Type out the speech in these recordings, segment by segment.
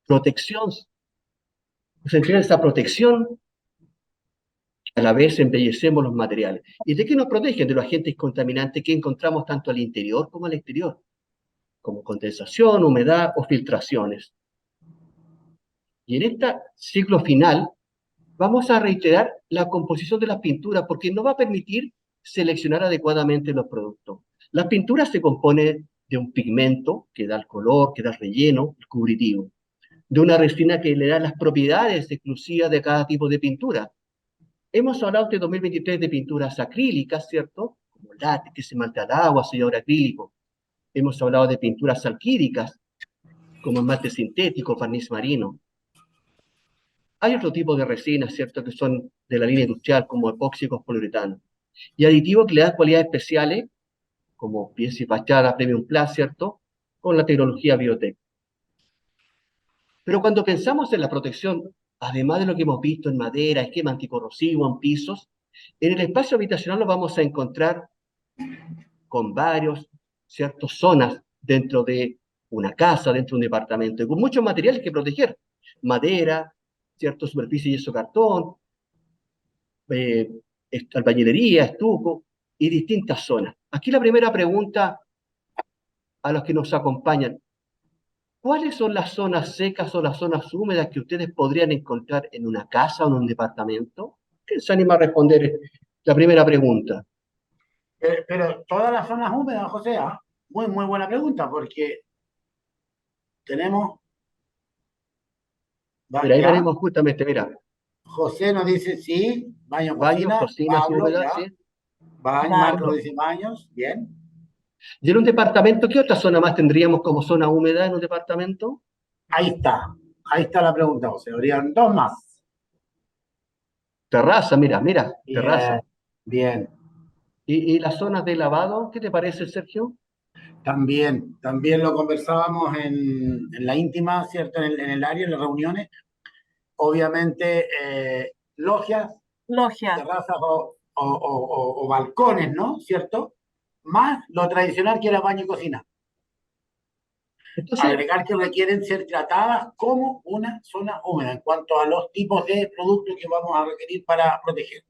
protección, se entrega esa protección, a la vez embellecemos los materiales. ¿Y de qué nos protegen? De los agentes contaminantes que encontramos tanto al interior como al exterior, como condensación, humedad o filtraciones. Y en este ciclo final vamos a reiterar la composición de las pinturas porque nos va a permitir seleccionar adecuadamente los productos. Las pinturas se componen de un pigmento que da el color, que da el relleno, el cubritivo, de una resina que le da las propiedades exclusivas de cada tipo de pintura. Hemos hablado este 2023 de pinturas acrílicas, ¿cierto? Como látex, esmalte al agua, sellador acrílico. Hemos hablado de pinturas alquídicas, como esmalte sintético, barniz marino. Hay otro tipo de resinas, ¿cierto?, que son de la línea industrial, como epóxicos poliuretano. Y aditivos que le dan cualidades especiales, como pieza y fachada Premium Plus, ¿cierto?, con la tecnología Biotech. Pero cuando pensamos en la protección, además de lo que hemos visto en madera, esquema anticorrosivo, en pisos, en el espacio habitacional lo vamos a encontrar con varios, ¿cierto?, zonas dentro de una casa, dentro de un departamento, y con muchos materiales que proteger. Madera, ¿cierto?, superficie y yeso cartón, eh, albañilería, estuco y distintas zonas. Aquí la primera pregunta a los que nos acompañan: ¿cuáles son las zonas secas o las zonas húmedas que ustedes podrían encontrar en una casa o en un departamento? ¿Quién se anima a responder la primera pregunta? Pero todas las zonas húmedas, José, ¿ah? Muy, muy buena pregunta, porque tenemos, Mira, ahí ya, tenemos justamente, mira, José nos dice sí, baño, baños, cocina, cocinas Pablo, húmedas, ya, ¿sí? baño, Marco Baño. dice baños, bien. Y en un departamento, ¿qué otra zona más tendríamos como zona húmeda en un departamento? Ahí está la pregunta, José, habrían dos más. Terraza, mira, mira, Bien, terraza. bien. ¿Y las zonas de lavado? ¿Qué te parece, Sergio? También lo conversábamos en la íntima, ¿cierto? En el área, en las reuniones. Obviamente, logias, Logia. terrazas o balcones, ¿no? ¿Cierto? Más lo tradicional que era baño y cocina. Entonces, Agregar que requieren ser tratadas como una zona húmeda en cuanto a los tipos de productos que vamos a requerir para proteger.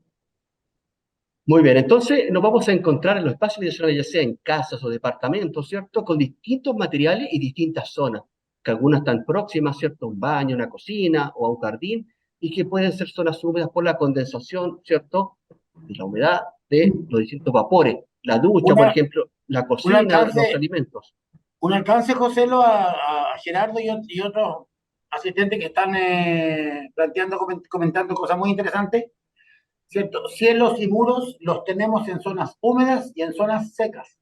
muy bien, entonces nos vamos a encontrar en los espacios habitacionales, ya sea en casas o departamentos, ¿cierto? Con distintos materiales y distintas zonas, que algunas están próximas, ¿cierto? A un baño, una cocina o a un jardín, y que pueden ser zonas húmedas por la condensación, ¿cierto? De la humedad de los distintos vapores. La ducha, por Una, ejemplo, la un cocina, los alcance, alimentos. un alcance, José, a Gerardo y otros asistentes que están planteando, comentando cosas muy interesantes. ¿Cierto? Cielos y muros los tenemos en zonas húmedas y en zonas secas.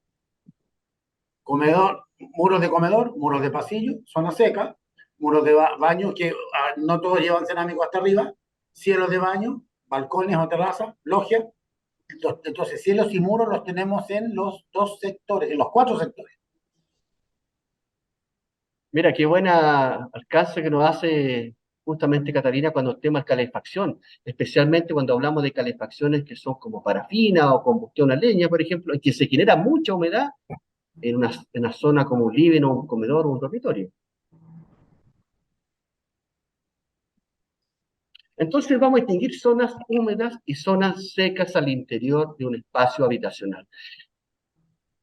Muros de pasillo, zona seca, muros de baño que no todos llevan cerámico hasta arriba, cielos de baño, balcones o terrazas, logia. Entonces, cielos y muros los tenemos en los dos sectores, en los cuatro sectores. Mira, qué buena alcance que nos hace justamente Catalina cuando el tema es calefacción, especialmente cuando hablamos de calefacciones que son como parafina o combustión a leña, por ejemplo, en que se genera mucha humedad en una zona como un living o un comedor o un dormitorio. Entonces vamos a distinguir zonas húmedas y zonas secas al interior de un espacio habitacional.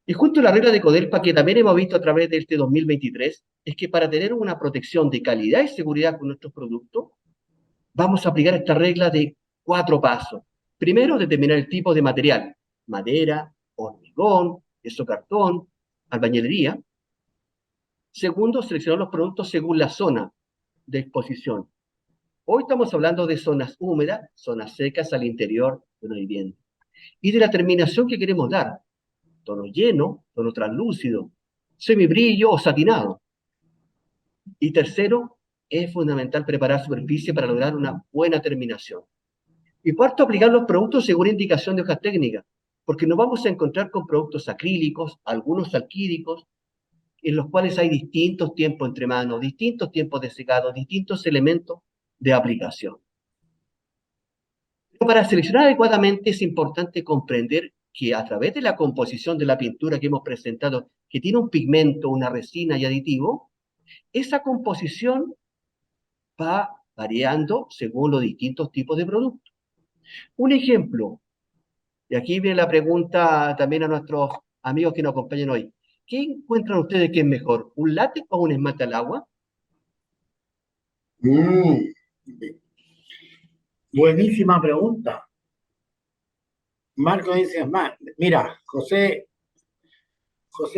Y justo la regla de Codelpa, que también hemos visto a través de este 2023, es que para tener una protección de calidad y seguridad con nuestros productos, vamos a aplicar esta regla de 4 pasos. Primero, determinar el tipo de material: madera, hormigón, yeso cartón, albañilería. Segundo, seleccionar los productos según la zona de exposición. Hoy estamos hablando de zonas húmedas, zonas secas al interior de una vivienda. Y de la terminación que queremos dar: tono lleno, tono translúcido, semibrillo o satinado. Y tercero, es fundamental preparar superficie para lograr una buena terminación. Y cuarto, aplicar los productos según indicación de hojas técnicas, porque nos vamos a encontrar con productos acrílicos, algunos alquídicos, en los cuales hay distintos tiempos entre manos, distintos tiempos de secado, distintos elementos de aplicación. Pero para seleccionar adecuadamente es importante comprender que a través de la composición de la pintura que hemos presentado, que tiene un pigmento, una resina y aditivo, esa composición va variando según los distintos tipos de productos. Un ejemplo, y aquí viene la pregunta también a nuestros amigos que nos acompañan hoy. ¿Qué encuentran ustedes que es mejor, un látex o un esmalte al agua? Mm, buenísima pregunta. Marco dice más. Mira, José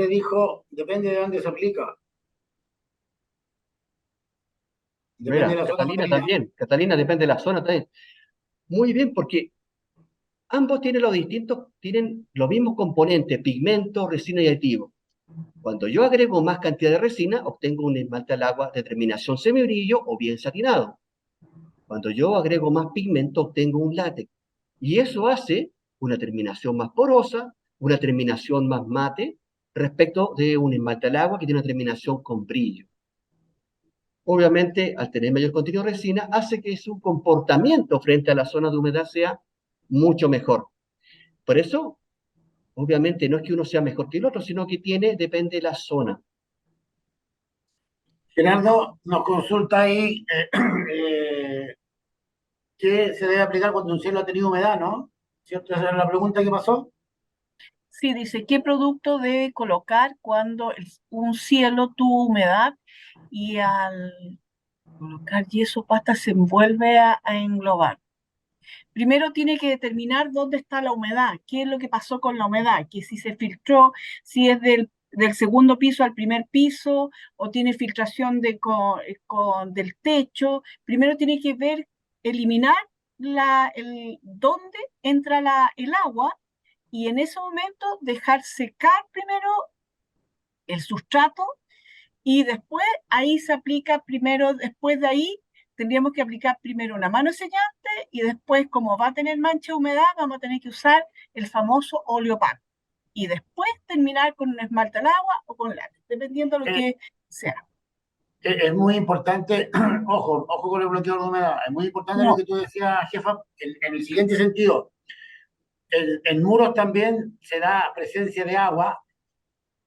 dijo, depende de dónde se aplica, depende de Mira, la zona Catalina marina. también, Catalina depende de la zona también. Muy bien, porque ambos tienen los mismos componentes, pigmentos, resina y aditivos. Cuando yo agrego más cantidad de resina, obtengo un esmalte al agua de terminación semibrillo o bien satinado. Cuando yo agrego más pigmento, obtengo un látex. Y eso hace una terminación más porosa, una terminación más mate, respecto de un esmalte al agua que tiene una terminación con brillo. Obviamente, al tener mayor contenido de resina, hace que su comportamiento frente a la zona de humedad sea mucho mejor. Por eso, obviamente, no es que uno sea mejor que el otro, sino que depende de la zona. Gerardo nos consulta ahí qué se debe aplicar cuando un cielo ha tenido humedad, ¿no? ¿Cierto? Esa era la pregunta que pasó. Sí, dice, ¿qué producto debe colocar cuando un cielo tuvo humedad y al colocar yeso pasta se envuelve a englobar? Primero tiene que determinar dónde está la humedad, qué es lo que pasó con la humedad, que si se filtró, si es del segundo piso al primer piso o tiene filtración del techo. Primero tiene que ver, eliminar dónde entra el agua y en ese momento dejar secar primero el sustrato y después ahí se aplica primero, después de ahí tendríamos que aplicar primero una mano sellante y después como va a tener mancha de humedad vamos a tener que usar el famoso óleo opaco y después terminar con un esmalte al agua o con látex, dependiendo de lo Eh, que sea. es muy importante, ojo con el bloqueador de humedad, es muy importante lo No, que tú decías, jefa, en el siguiente sentido. En muros también se da presencia de agua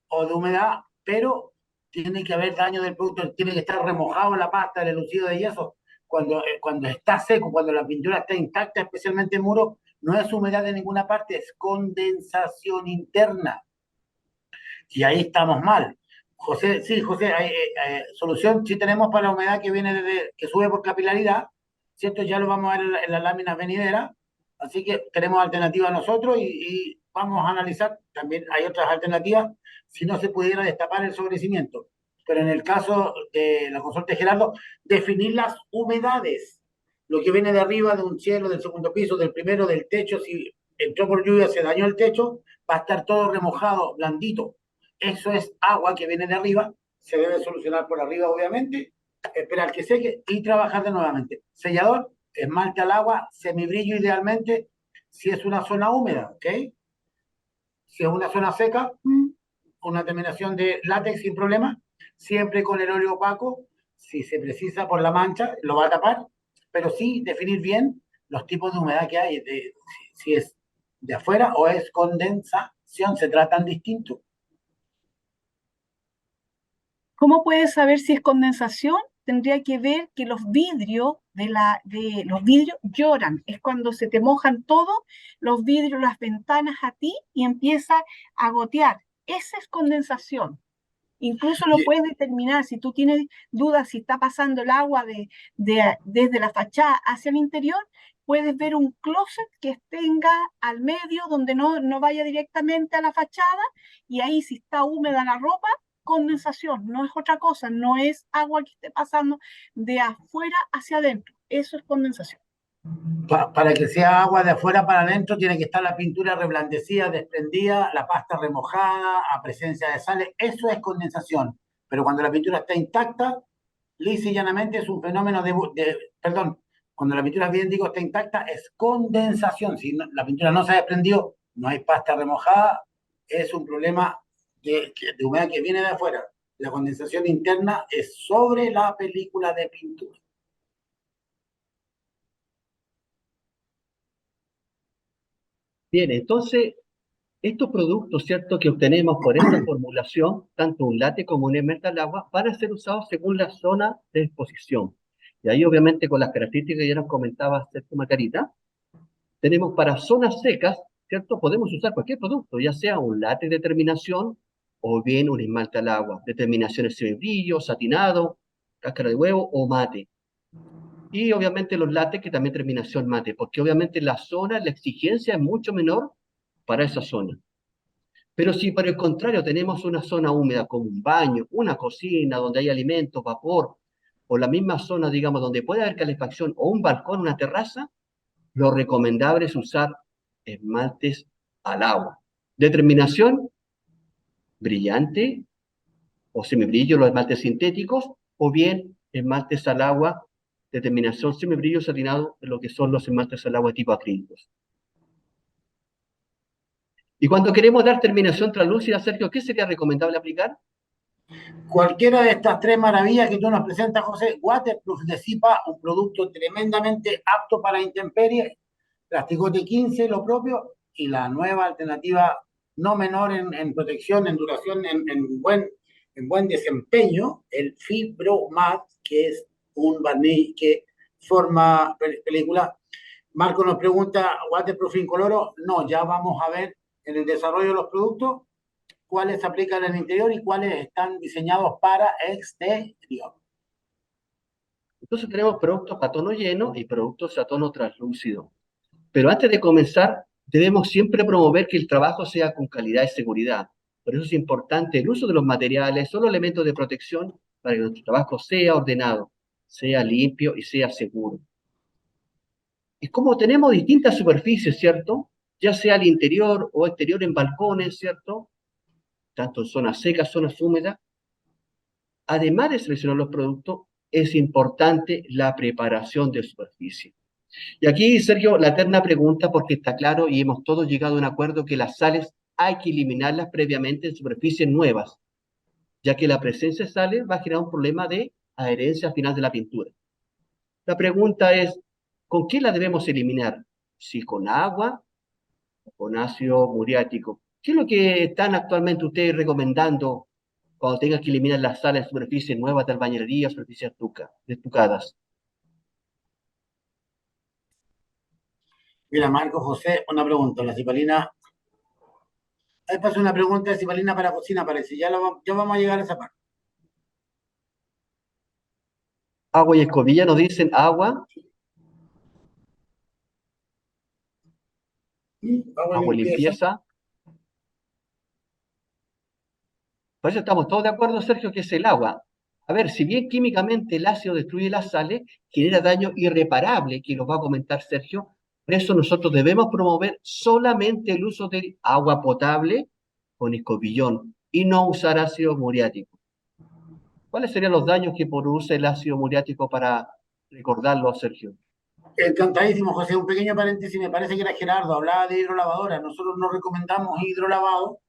o de humedad, pero tiene que haber daño del producto, tiene que estar remojado la pasta, el elucido de yeso. Cuando está seco, cuando la pintura está intacta, especialmente en muro, no es humedad de ninguna parte, es condensación interna. Y ahí estamos mal. José, sí, José, solución sí tenemos para la humedad que viene que sube por capilaridad, ¿cierto? Ya lo vamos a ver en la lámina venidera, así que tenemos alternativas nosotros y vamos a analizar, también hay otras alternativas, si no se pudiera destapar el sobrecimiento. Pero en el caso de la consulta de Gerardo, definir las humedades, lo que viene de arriba de un cielo, del segundo piso, del primero, del techo, si entró por lluvia, se dañó el techo, va a estar todo remojado, blandito. Eso es agua que viene de arriba, se debe solucionar por arriba, obviamente, esperar que seque y trabajar de nuevamente. Sellador, esmalte al agua, semibrillo idealmente, si es una zona húmeda, ¿ok? Si es una zona seca, una terminación de látex sin problema, siempre con el óleo opaco, si se precisa por la mancha, lo va a tapar, pero sí definir bien los tipos de humedad que hay, si es de afuera o es condensación, se tratan distintos. ¿cómo puedes saber si es condensación? Tendría que ver que los vidrios los vidrios lloran. Es cuando se te mojan todos los vidrios, las ventanas a ti y empieza a gotear. Esa es condensación. Incluso lo puedes determinar si tú tienes dudas si está pasando el agua desde la fachada hacia el interior. Puedes ver un closet que tenga al medio donde no vaya directamente a la fachada y ahí si está húmeda la ropa, condensación, no es otra cosa, no es agua que esté pasando de afuera hacia adentro, eso es condensación. Para que sea agua de afuera para adentro, tiene que estar la pintura reblandecida, desprendida, la pasta remojada, a presencia de sales. Eso es condensación. Pero cuando la pintura está intacta, lisa y llanamente es un fenómeno perdón, cuando la pintura, bien digo, está intacta, es condensación. Si la pintura no se ha desprendido, no hay pasta remojada, es un problema de humedad que viene de afuera. La condensación interna es sobre la película de pintura. Bien, entonces, estos productos, ¿cierto?, que obtenemos por esta formulación, tanto un látex como un esmalte al agua, van a ser usados según la zona de exposición. Y ahí obviamente con las características que ya nos comentaba Sergio Macarita, tenemos para zonas secas, ¿cierto? Podemos usar cualquier producto, ya sea un látex de terminación o bien un esmalte al agua, de terminaciones semibrillo, satinado, cáscara de huevo o mate. Y obviamente los látex que también terminación mate, porque obviamente la zona, la exigencia es mucho menor para esa zona. Pero si por el contrario tenemos una zona húmeda como un baño, una cocina donde hay alimentos, vapor, o la misma zona, digamos, donde puede haber calefacción, o un balcón, una terraza, lo recomendable es usar esmaltes al agua. Determinación brillante o semibrillo, los esmaltes sintéticos, o bien esmaltes al agua, determinación semibrillo satinado, lo que son los esmaltes al agua tipo acrílicos. Y cuando queremos dar terminación translúcida, Sergio, ¿qué sería recomendable aplicar? Cualquiera de estas tres maravillas que tú nos presentas, José, Waterproof de Zipa, un producto tremendamente apto para intemperies, Plasticote 15, lo propio, y la nueva alternativa no menor en protección, en duración, en buen desempeño, el Fibromat, que es un barniz que forma película. Marco nos pregunta, ¿Waterproof incoloro? No, ya vamos a ver en el desarrollo de los productos cuáles se aplican en el interior y cuáles están diseñados para exterior. Entonces tenemos productos a tono lleno y productos a tono translúcido. Pero antes de comenzar, debemos siempre promover que el trabajo sea con calidad y seguridad. Por eso es importante el uso de los materiales, son los elementos de protección para que nuestro trabajo sea ordenado, sea limpio y sea seguro. Y como tenemos distintas superficies, ¿cierto? Ya sea al interior o exterior en balcones, ¿cierto? Tanto en zonas secas, zonas húmedas. Además de seleccionar los productos, es importante la preparación de superficie. Y aquí, Sergio, la eterna pregunta, porque está claro y hemos todos llegado a un acuerdo que las sales hay que eliminarlas previamente en superficies nuevas, ya que la presencia de sales va a generar un problema de adherencia al final de la pintura. La pregunta es, ¿con qué la debemos eliminar? ¿Si con agua o con ácido muriático? ¿Qué es lo que están actualmente ustedes recomendando cuando tengan que eliminar las sales de superficies nuevas de albañilería, superficies estucadas? Mira, Marco José, una pregunta. La cipalina. Ahí pasa una pregunta de cipalina para cocina, parece. Ya vamos a llegar a esa parte. Agua y escobilla nos dicen agua, Agua agua y limpieza. limpieza. Por eso estamos todos de acuerdo, Sergio, que es el agua. A ver, si bien químicamente el ácido destruye las sales, genera daño irreparable, que nos va a comentar Sergio. Por eso nosotros debemos promover solamente el uso del agua potable con escobillón y no usar ácido muriático. ¿Cuáles serían los daños que produce el ácido muriático para recordarlo, Sergio? Encantadísimo, José. Un pequeño paréntesis, me parece que era Gerardo, hablaba de hidrolavadora. Nosotros no recomendamos hidrolavado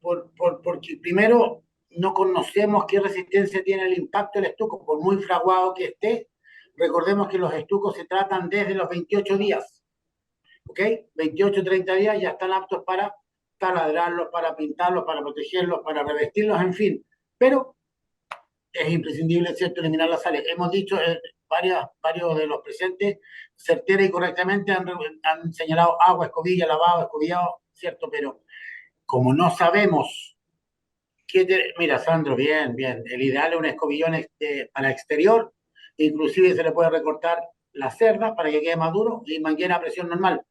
porque primero no conocemos qué resistencia tiene el impacto del estuco, por muy fraguado que esté. Recordemos que los estucos se tratan desde los 28 días, ¿ok? 28, 30 días ya están aptos para taladrarlos, para pintarlos, para protegerlos, para revestirlos, en fin. Pero es imprescindible, ¿cierto?, eliminar las sales. Hemos dicho, varios de los presentes, certera y correctamente han señalado agua, escobilla, lavado, escobillado, ¿cierto? Pero como no sabemos mira, Sandro, bien, bien. El ideal es un escobillón para exterior, inclusive se le puede recortar la cerda para que quede más duro y manguera a presión normal.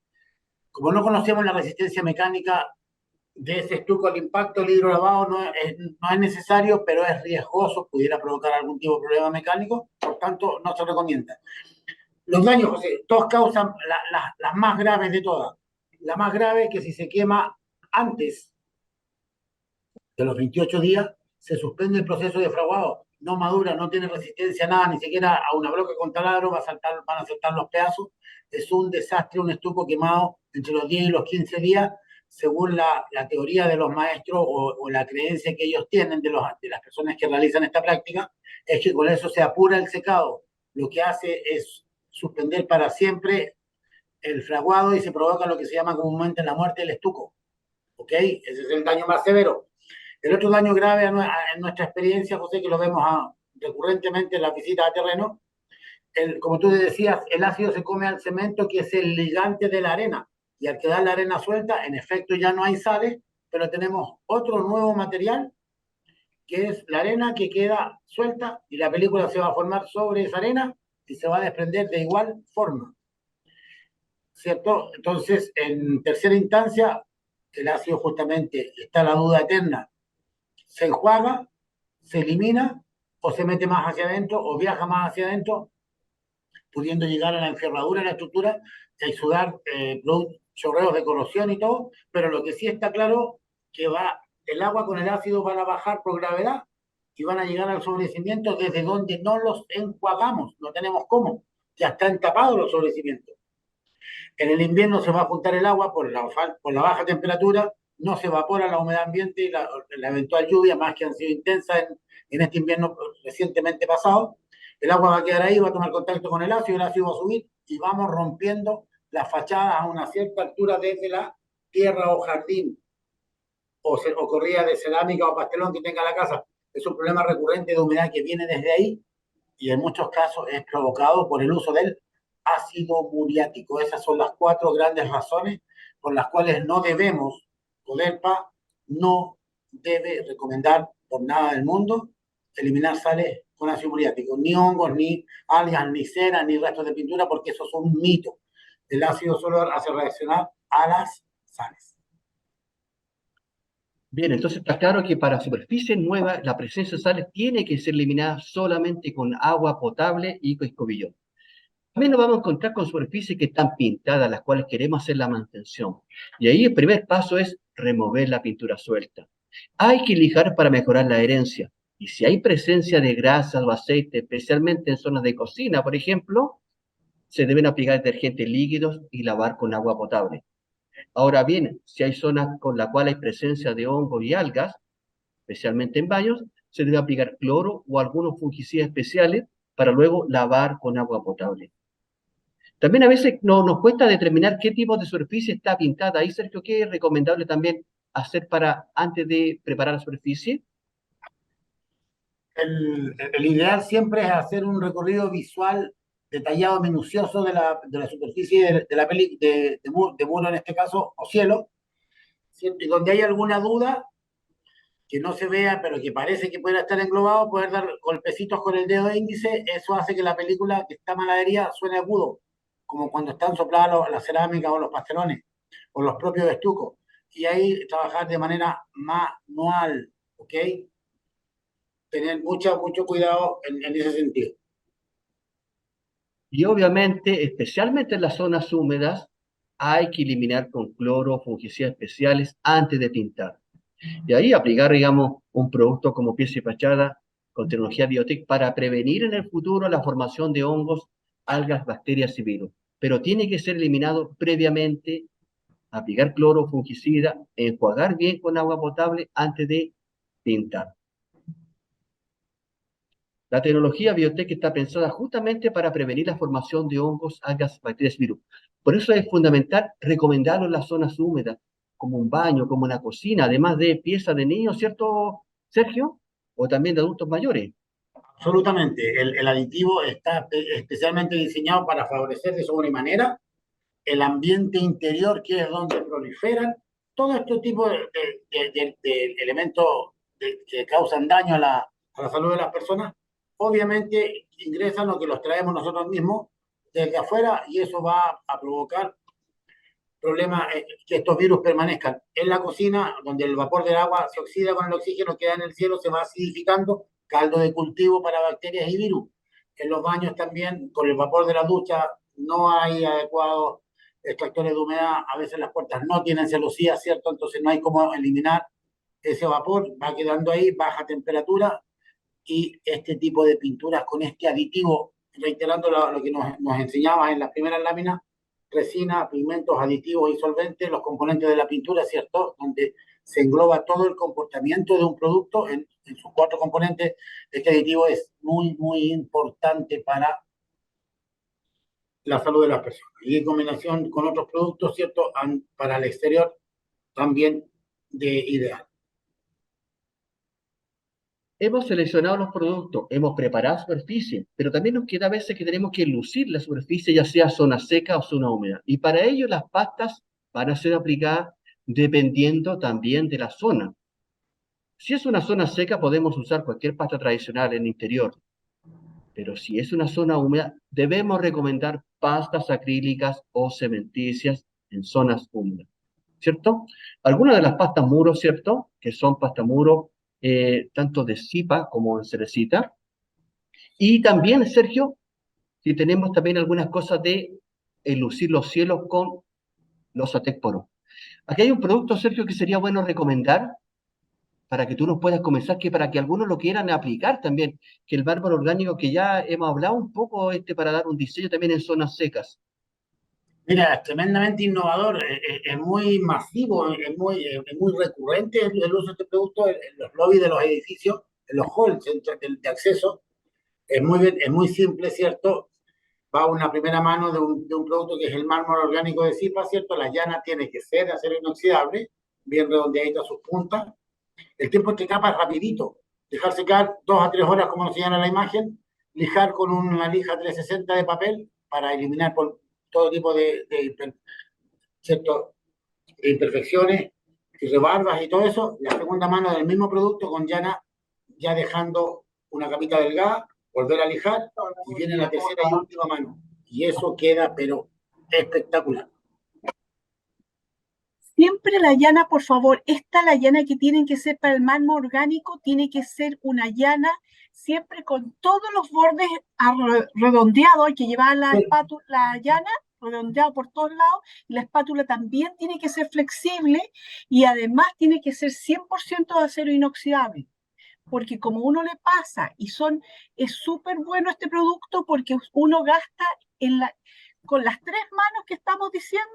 Como no conocemos la resistencia mecánica de ese estuco al impacto, el hidrolavado no es necesario, pero es riesgoso, pudiera provocar algún tipo de problema mecánico, por tanto no se recomienda. Los daños, José, todos causan las más graves de todas. La más grave es que si se quema antes de los 28 días, se suspende el proceso de fraguado, no madura, no tiene resistencia a nada, ni siquiera a una bloque con taladro van a saltar los pedazos. Es un desastre, un estuco quemado entre los 10 y los 15 días, según la teoría de los maestros o la creencia que ellos tienen de las personas que realizan esta práctica, es que con eso se apura el secado. Lo que hace es suspender para siempre el fraguado y se provoca lo que se llama comúnmente la muerte del estuco. ¿Ok? Ese es el daño más severo. El otro daño grave en nuestra experiencia, José, que lo vemos recurrentemente en las visitas a terreno, como tú decías, el ácido se come al cemento, que es el ligante de la arena, y al quedar la arena suelta, en efecto ya no hay sales, pero tenemos otro nuevo material, que es la arena que queda suelta, y la película se va a formar sobre esa arena y se va a desprender de igual forma, ¿cierto? Entonces, en tercera instancia, el ácido justamente está la duda eterna, se enjuaga, se elimina, o se mete más hacia adentro, o viaja más hacia adentro, pudiendo llegar a la enferradura de la estructura y exudar chorreos de corrosión y todo, pero lo que sí está claro que el agua con el ácido van a bajar por gravedad y van a llegar al sobrecimiento desde donde no los enjuagamos, no tenemos cómo, ya están tapados los sobrecimientos. En el invierno se va a juntar el agua por la baja temperatura, no se evapora la humedad ambiente y la eventual lluvia, más que han sido intensas en este invierno recientemente pasado. El agua va a quedar ahí, va a tomar contacto con el ácido va a subir y vamos rompiendo la fachada a una cierta altura desde la tierra o jardín o corrida de cerámica o pastelón que tenga la casa. Es un problema recurrente de humedad que viene desde ahí y en muchos casos es provocado por el uso del ácido muriático. Esas son las 4 grandes razones por las cuales no debemos, Codelpa no debe recomendar por nada del mundo eliminar sales con ácido muriático, ni hongos, ni algas, ni cera, ni restos de pintura, porque eso es un mito. El ácido solo hace reaccionar a las sales. Bien, entonces está claro que para superficies nuevas la presencia de sales tiene que ser eliminada solamente con agua potable y con escobillón. También nos vamos a encontrar con superficies que están pintadas, las cuales queremos hacer la mantención. Y ahí el primer paso es remover la pintura suelta. Hay que lijar para mejorar la adherencia. Y si hay presencia de grasas o aceite, especialmente en zonas de cocina, por ejemplo, se deben aplicar detergentes líquidos y lavar con agua potable. Ahora bien, si hay zonas con las cuales hay presencia de hongos y algas, especialmente en baños, se debe aplicar cloro o algunos fungicidas especiales para luego lavar con agua potable. También a veces nos cuesta determinar qué tipo de superficie está pintada. Ahí, Sergio, ¿qué es recomendable también hacer antes de preparar la superficie? El ideal siempre es hacer un recorrido visual detallado, minucioso de la superficie de muro, en este caso, o cielo, ¿cierto? Y donde hay alguna duda que no se vea, pero que parece que pueda estar englobado, poder dar golpecitos con el dedo índice, eso hace que la película que está maladería suene agudo, como cuando están sopladas las cerámicas o los pastelones, o los propios estucos. Y ahí trabajar de manera manual, ¿ok? Tener mucho cuidado en ese sentido. Y obviamente, especialmente en las zonas húmedas, hay que eliminar con cloro o fungicidas especiales antes de pintar. Y ahí aplicar, digamos, un producto como pieza y fachada con tecnología biotech para prevenir en el futuro la formación de hongos, algas, bacterias y virus. Pero tiene que ser eliminado previamente, aplicar cloro, fungicida, enjuagar bien con agua potable antes de pintar. La tecnología biotech está pensada justamente para prevenir la formación de hongos, algas, bacterias y virus. Por eso es fundamental recomendarlo en las zonas húmedas, como un baño, como una cocina, además de piezas de niños, ¿cierto, Sergio? O también de adultos mayores. Absolutamente. El aditivo está especialmente diseñado para favorecer de sobremanera el ambiente interior, que es donde proliferan todo este tipo de elementos que causan daño a la salud de las personas. Obviamente ingresan lo que los traemos nosotros mismos desde afuera y eso va a provocar problemas, que estos virus permanezcan en la cocina, donde el vapor del agua se oxida con el oxígeno, queda en el cielo, se va acidificando, caldo de cultivo para bacterias y virus. En los baños también, con el vapor de la ducha, no hay adecuados extractores de humedad, a veces las puertas no tienen celosía, ¿cierto? Entonces no hay cómo eliminar ese vapor, va quedando ahí, baja temperatura, y este tipo de pinturas con este aditivo, reiterando lo que nos enseñaba en las primeras láminas, resina, pigmentos, aditivos y solventes, los componentes de la pintura, ¿cierto? Donde se engloba todo el comportamiento de un producto en sus 4 componentes. Este aditivo es muy importante para la salud de las personas. Y en combinación con otros productos, ¿cierto? Para el exterior, también de ideal. hemos seleccionado los productos, hemos preparado superficie, pero también nos queda a veces que tenemos que lucir la superficie, ya sea zona seca o zona húmeda. Y para ello las pastas van a ser aplicadas dependiendo también de la zona. Si es una zona seca, podemos usar cualquier pasta tradicional en el interior, pero si es una zona húmeda, debemos recomendar pastas acrílicas o cementicias en zonas húmedas, ¿cierto? Algunas de las pastas muro, ¿cierto? Que son pasta muro tanto de cipa como de cerecita. Y también, Sergio, si tenemos también algunas cosas de lucir los cielos con los Atec Poro. Aquí hay un producto, Sergio, que sería bueno recomendar para que tú nos puedas comenzar, que para que algunos lo quieran aplicar también, que el mármol orgánico que ya hemos hablado un poco para dar un diseño también en zonas secas. Mira, es tremendamente innovador, es muy masivo, es muy recurrente el uso de este producto en los lobbies de los edificios, en los halls de acceso. Es muy simple, ¿cierto? Va una primera mano de un producto que es el mármol orgánico de Zipa, ¿cierto? La llana tiene que ser de acero inoxidable, bien redondeadita sus puntas. El tiempo entre capas es rapidito. Dejar secar 2 a 3 horas, como nos señala la imagen. Lijar con una lija 360 de papel para eliminar todo tipo ¿cierto? De imperfecciones y rebarbas y todo eso. La segunda mano del mismo producto con llana, ya dejando una capita delgada, volver a lijar y viene la tercera y última mano. Y eso queda, pero espectacular. Siempre la llana, por favor, la llana que tienen que ser para el mármol orgánico, tiene que ser una llana siempre con todos los bordes redondeados, hay que llevar la llana redondeado por todos lados, y la espátula también tiene que ser flexible y además tiene que ser 100% de acero inoxidable, porque como uno le pasa es súper bueno este producto porque uno gasta con las 3 manos que estamos diciendo,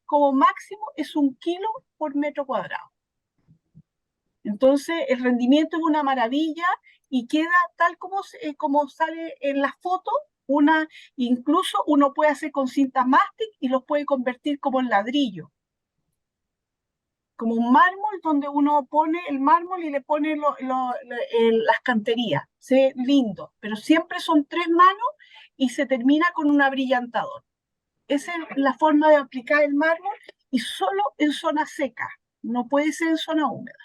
como máximo es 1 kilo por metro cuadrado. Entonces, el rendimiento es una maravilla y queda tal como sale en la foto. Incluso uno puede hacer con cinta mástic y los puede convertir como en ladrillo, como un mármol donde uno pone el mármol y le pone las canterías. Se lindo, pero siempre son 3 manos y se termina con un abrillantador. Esa es la forma de aplicar el mármol y solo en zona seca, no puede ser en zona húmeda.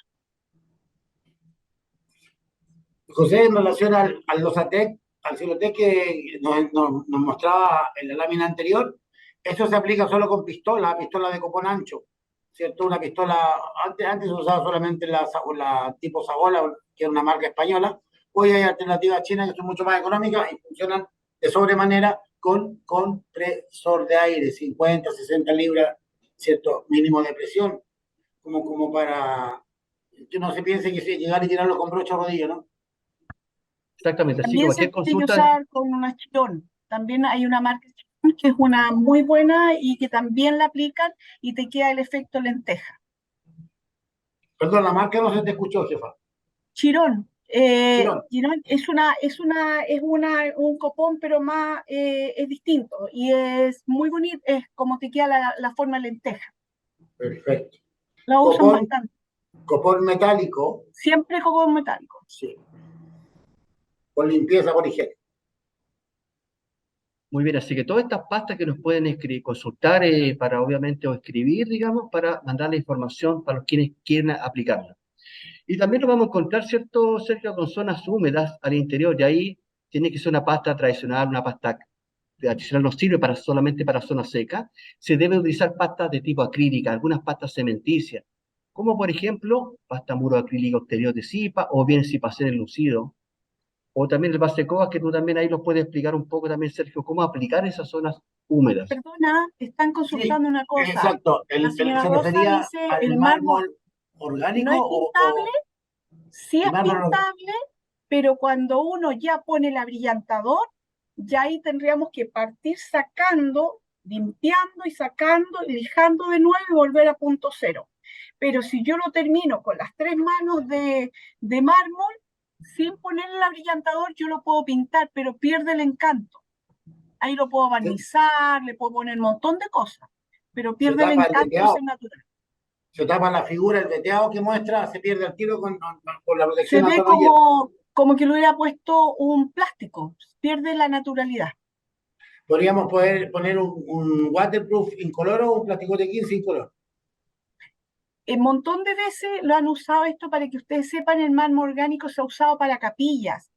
José, en relación al Losatec, al Silotec que nos mostraba en la lámina anterior, eso se aplica solo con pistola de copón ancho, ¿cierto? Una pistola, antes se usaba solamente la tipo Sagola, que es una marca española. Hoy hay alternativas chinas que son mucho más económicas y funcionan de sobremanera con compresor de aire, 50, 60 libras, ¿cierto? Mínimo de presión, como para que no se piense que llegar y tirarlo con brocha o rodillo, ¿no? Exactamente, así que También se cualquier tiene que consulta, usar con una chirón. También hay una marca Chirón que es una muy buena y que también la aplican y te queda el efecto lenteja. Perdón, la marca no se te escuchó, jefa. Chirón. Chirón. Chirón un copón, pero más es distinto y es muy bonito, es como te queda la forma lenteja. Perfecto. La usan Copón, bastante. copón metálico, Siempre copón metálico. sí. Con limpieza, por higiene. muy bien, así que todas estas pastas que nos pueden consultar para obviamente o escribir, digamos, para mandar la información para los quienes quieren aplicarla. Y también nos vamos a encontrar, ¿cierto, Sergio, con zonas húmedas al interior, y ahí tiene que ser una pasta tradicional, una pasta tradicional no sirve solamente para zona seca, se debe utilizar pastas de tipo acrílica, algunas pastas cementicias, como por ejemplo, pasta muro acrílico exterior de Zipa, o bien Zipacel lucido, o también el base coas, que tú también ahí nos puedes explicar un poco también, Sergio, cómo aplicar esas zonas húmedas. Perdona, están Sí, consultando una cosa. exacto. La señora Se Rosa refería dice al el mármol mármol no orgánico es pintable, sí el es mármol. pintable, pero cuando uno ya pone el abrillantador, ya ahí tendríamos que partir sacando, limpiando y sacando, y lijando de nuevo y volver a punto cero. Pero si yo lo termino con las 3 manos de mármol, sin poner el abrillantador, yo lo puedo pintar, pero pierde el encanto. Ahí lo puedo Se, barnizar, le puedo poner un montón de cosas, pero se pierde el tapa el encanto de ser veteado, natural. se tapa la figura, el veteado que muestra, se pierde el tiro con la Se protección a ve tono hierro. como que le hubiera puesto un plástico, pierde la naturalidad. Podríamos poner un waterproof incoloro o un plástico de 15 incoloro. Un montón de veces lo han usado esto para que ustedes sepan, el mármol orgánico se ha usado para capillas,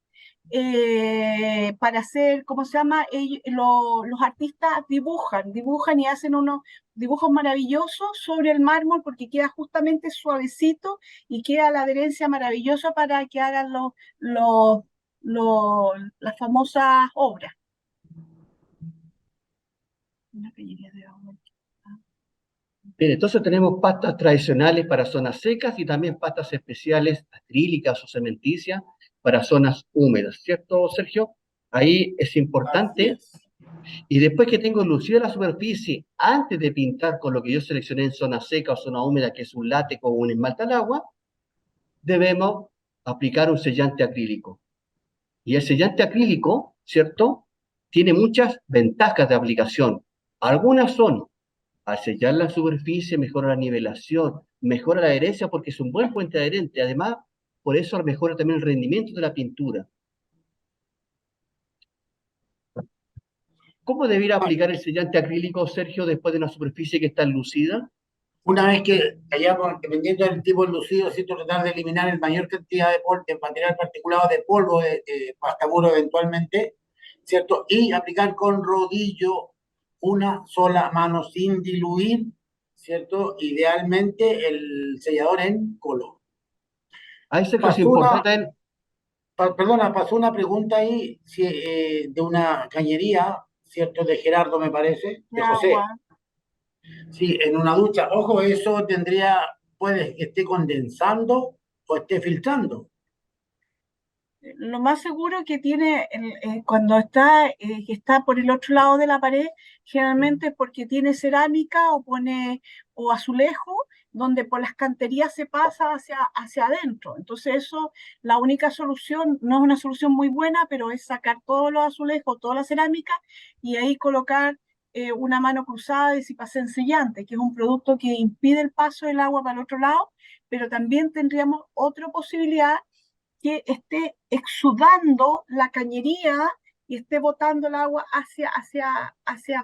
para hacer, ¿cómo se llama? Los artistas dibujan y hacen unos dibujos maravillosos sobre el mármol porque queda justamente suavecito y queda la adherencia maravillosa para que hagan las famosas obras. Una cañería de agua. Bien, entonces tenemos pastas tradicionales para zonas secas y también pastas especiales acrílicas o cementicias para zonas húmedas, ¿cierto, Sergio? Ahí es Así importante. es. Y después que tengo lucida la superficie, antes de pintar con lo que yo seleccioné en zona seca o zona húmeda, que es un látex o un esmalte al agua, debemos aplicar un sellante acrílico. Y el sellante acrílico, ¿cierto? Tiene muchas ventajas de aplicación. Algunas son, al sellar la superficie, mejora la nivelación, mejora la adherencia porque es un buen puente adherente. Además, por eso mejora también el rendimiento de la pintura. ¿Cómo debiera aplicar el sellante acrílico, Sergio, después de una superficie que está enlucida? Una vez que hayamos, dependiendo del tipo de lucido, ¿cierto? Tratar de eliminar el mayor cantidad de material particulado de polvo de pasta muro eventualmente, ¿cierto? Y aplicar con rodillo una sola mano sin diluir, ¿cierto? Idealmente el sellador en color. Ahí, Sergio, es Pasó una, importante. perdona, pasó una pregunta ahí de una cañería, ¿cierto? De Gerardo, me parece, De de José. agua. Sí, en una ducha. Ojo, eso puede que esté condensando o esté filtrando. Lo más seguro que tiene cuando que está por el otro lado de la pared, generalmente es porque tiene cerámica o azulejo, donde por las canterías se pasa hacia adentro. Entonces eso, la única solución, no es una solución muy buena, pero es sacar todos los azulejos, toda la cerámica y ahí colocar una mano cruzada de cipacén sellante, que es un producto que impide el paso del agua para el otro lado, pero también tendríamos otra posibilidad que esté exudando la cañería y esté botando el agua hacia Hacia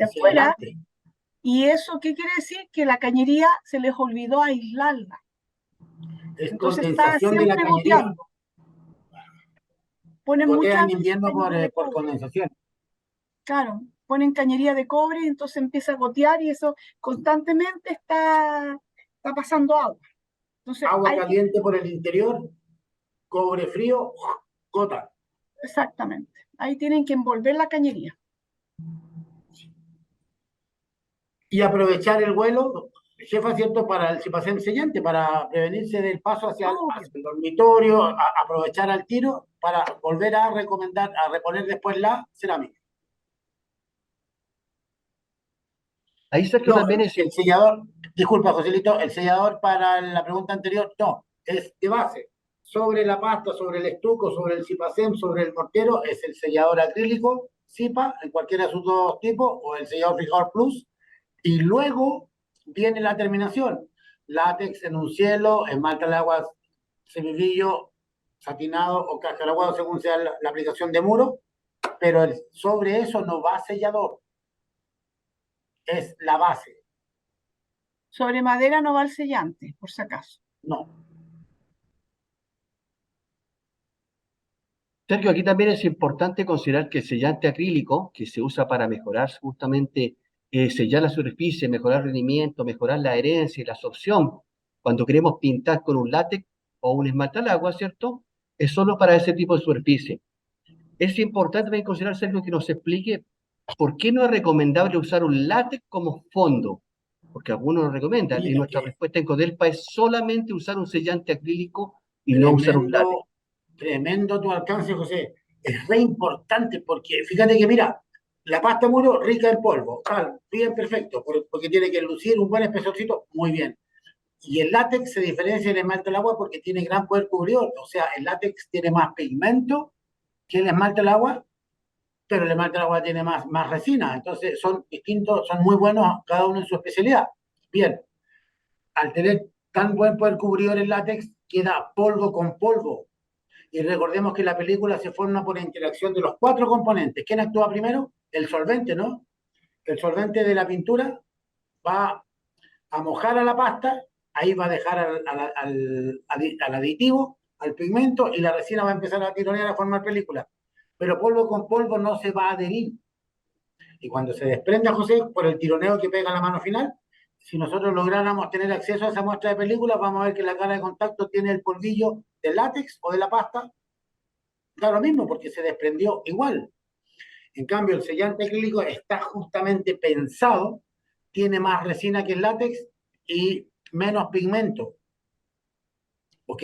afuera. adelante. ¿Y eso qué quiere decir? Que la cañería se les olvidó aislarla. Es Entonces está condensación de la siempre cañería. goteando. Ponen Gotea en muchas veces invierno cañería de por cobre. condensación. Claro, ponen cañería de cobre y entonces empieza a gotear y eso constantemente está pasando agua. Entonces Agua hay que, caliente por el interior, cobre frío, gota. exactamente, ahí tienen que envolver la cañería. Y aprovechar el vuelo, jefa, ¿cierto? Para el cipacén sellante, para prevenirse del paso Obvio. hacia el dormitorio, aprovechar al tiro para volver a recomendar, a reponer después la cerámica. Ahí, Sergio, No, también es. el sellador, disculpa, Joselito, el sellador para la pregunta anterior, no, es de base. Sobre la pasta, sobre el estuco, sobre el cipacén, sobre el mortero, es el sellador acrílico, CIPA, en cualquiera de sus dos tipos, o el sellador fijador plus, y luego viene la terminación. Látex en un cielo, esmalte al agua semibrillo, satinado o cascaraguado según sea la aplicación de muro, pero sobre eso no va sellador, es la base, Sobre madera no va el sellante, por si acaso. no. Sergio, aquí también es importante considerar que el sellante acrílico, que se usa para mejorar justamente, sellar la superficie, mejorar el rendimiento, mejorar la adherencia y la absorción, cuando queremos pintar con un látex o un esmalte al agua, ¿cierto? Es solo para ese tipo de superficie. Es importante también considerar, Sergio, que nos explique por qué no es recomendable usar un látex como fondo, porque algunos lo recomiendan, y Mira nuestra que respuesta en Codelpa es solamente usar un sellante acrílico y no usar un látex. tremendo, tremendo tu alcance, José. Es re importante porque fíjate que, mira, la pasta muro rica en polvo, tal, bien perfecto, porque tiene que lucir un buen espesorcito, muy bien. Y el látex se diferencia del esmalte al agua porque tiene gran poder cubridor, o sea, el látex tiene más pigmento que el esmalte al agua, pero el esmalte al agua tiene más resina, entonces son distintos, son muy buenos cada uno en su especialidad. Bien, al tener tan buen poder cubridor el látex, queda polvo con polvo. Y recordemos que la película se forma por la interacción de los 4 componentes. ¿Quién actúa primero? El solvente, ¿no? El solvente de la pintura va a mojar a la pasta, ahí va a dejar al aditivo, al pigmento, y la resina va a empezar a tironear a formar película. Pero polvo con polvo no se va a adherir. Y cuando se desprenda, José, por el tironeo que pega en la mano final, si nosotros lográramos tener acceso a esa muestra de película, vamos a ver que la cara de contacto tiene el polvillo del látex o de la pasta, da lo mismo porque se desprendió igual. En cambio, el sellante acrílico está justamente pensado, tiene más resina que el látex y menos pigmento. ¿Ok?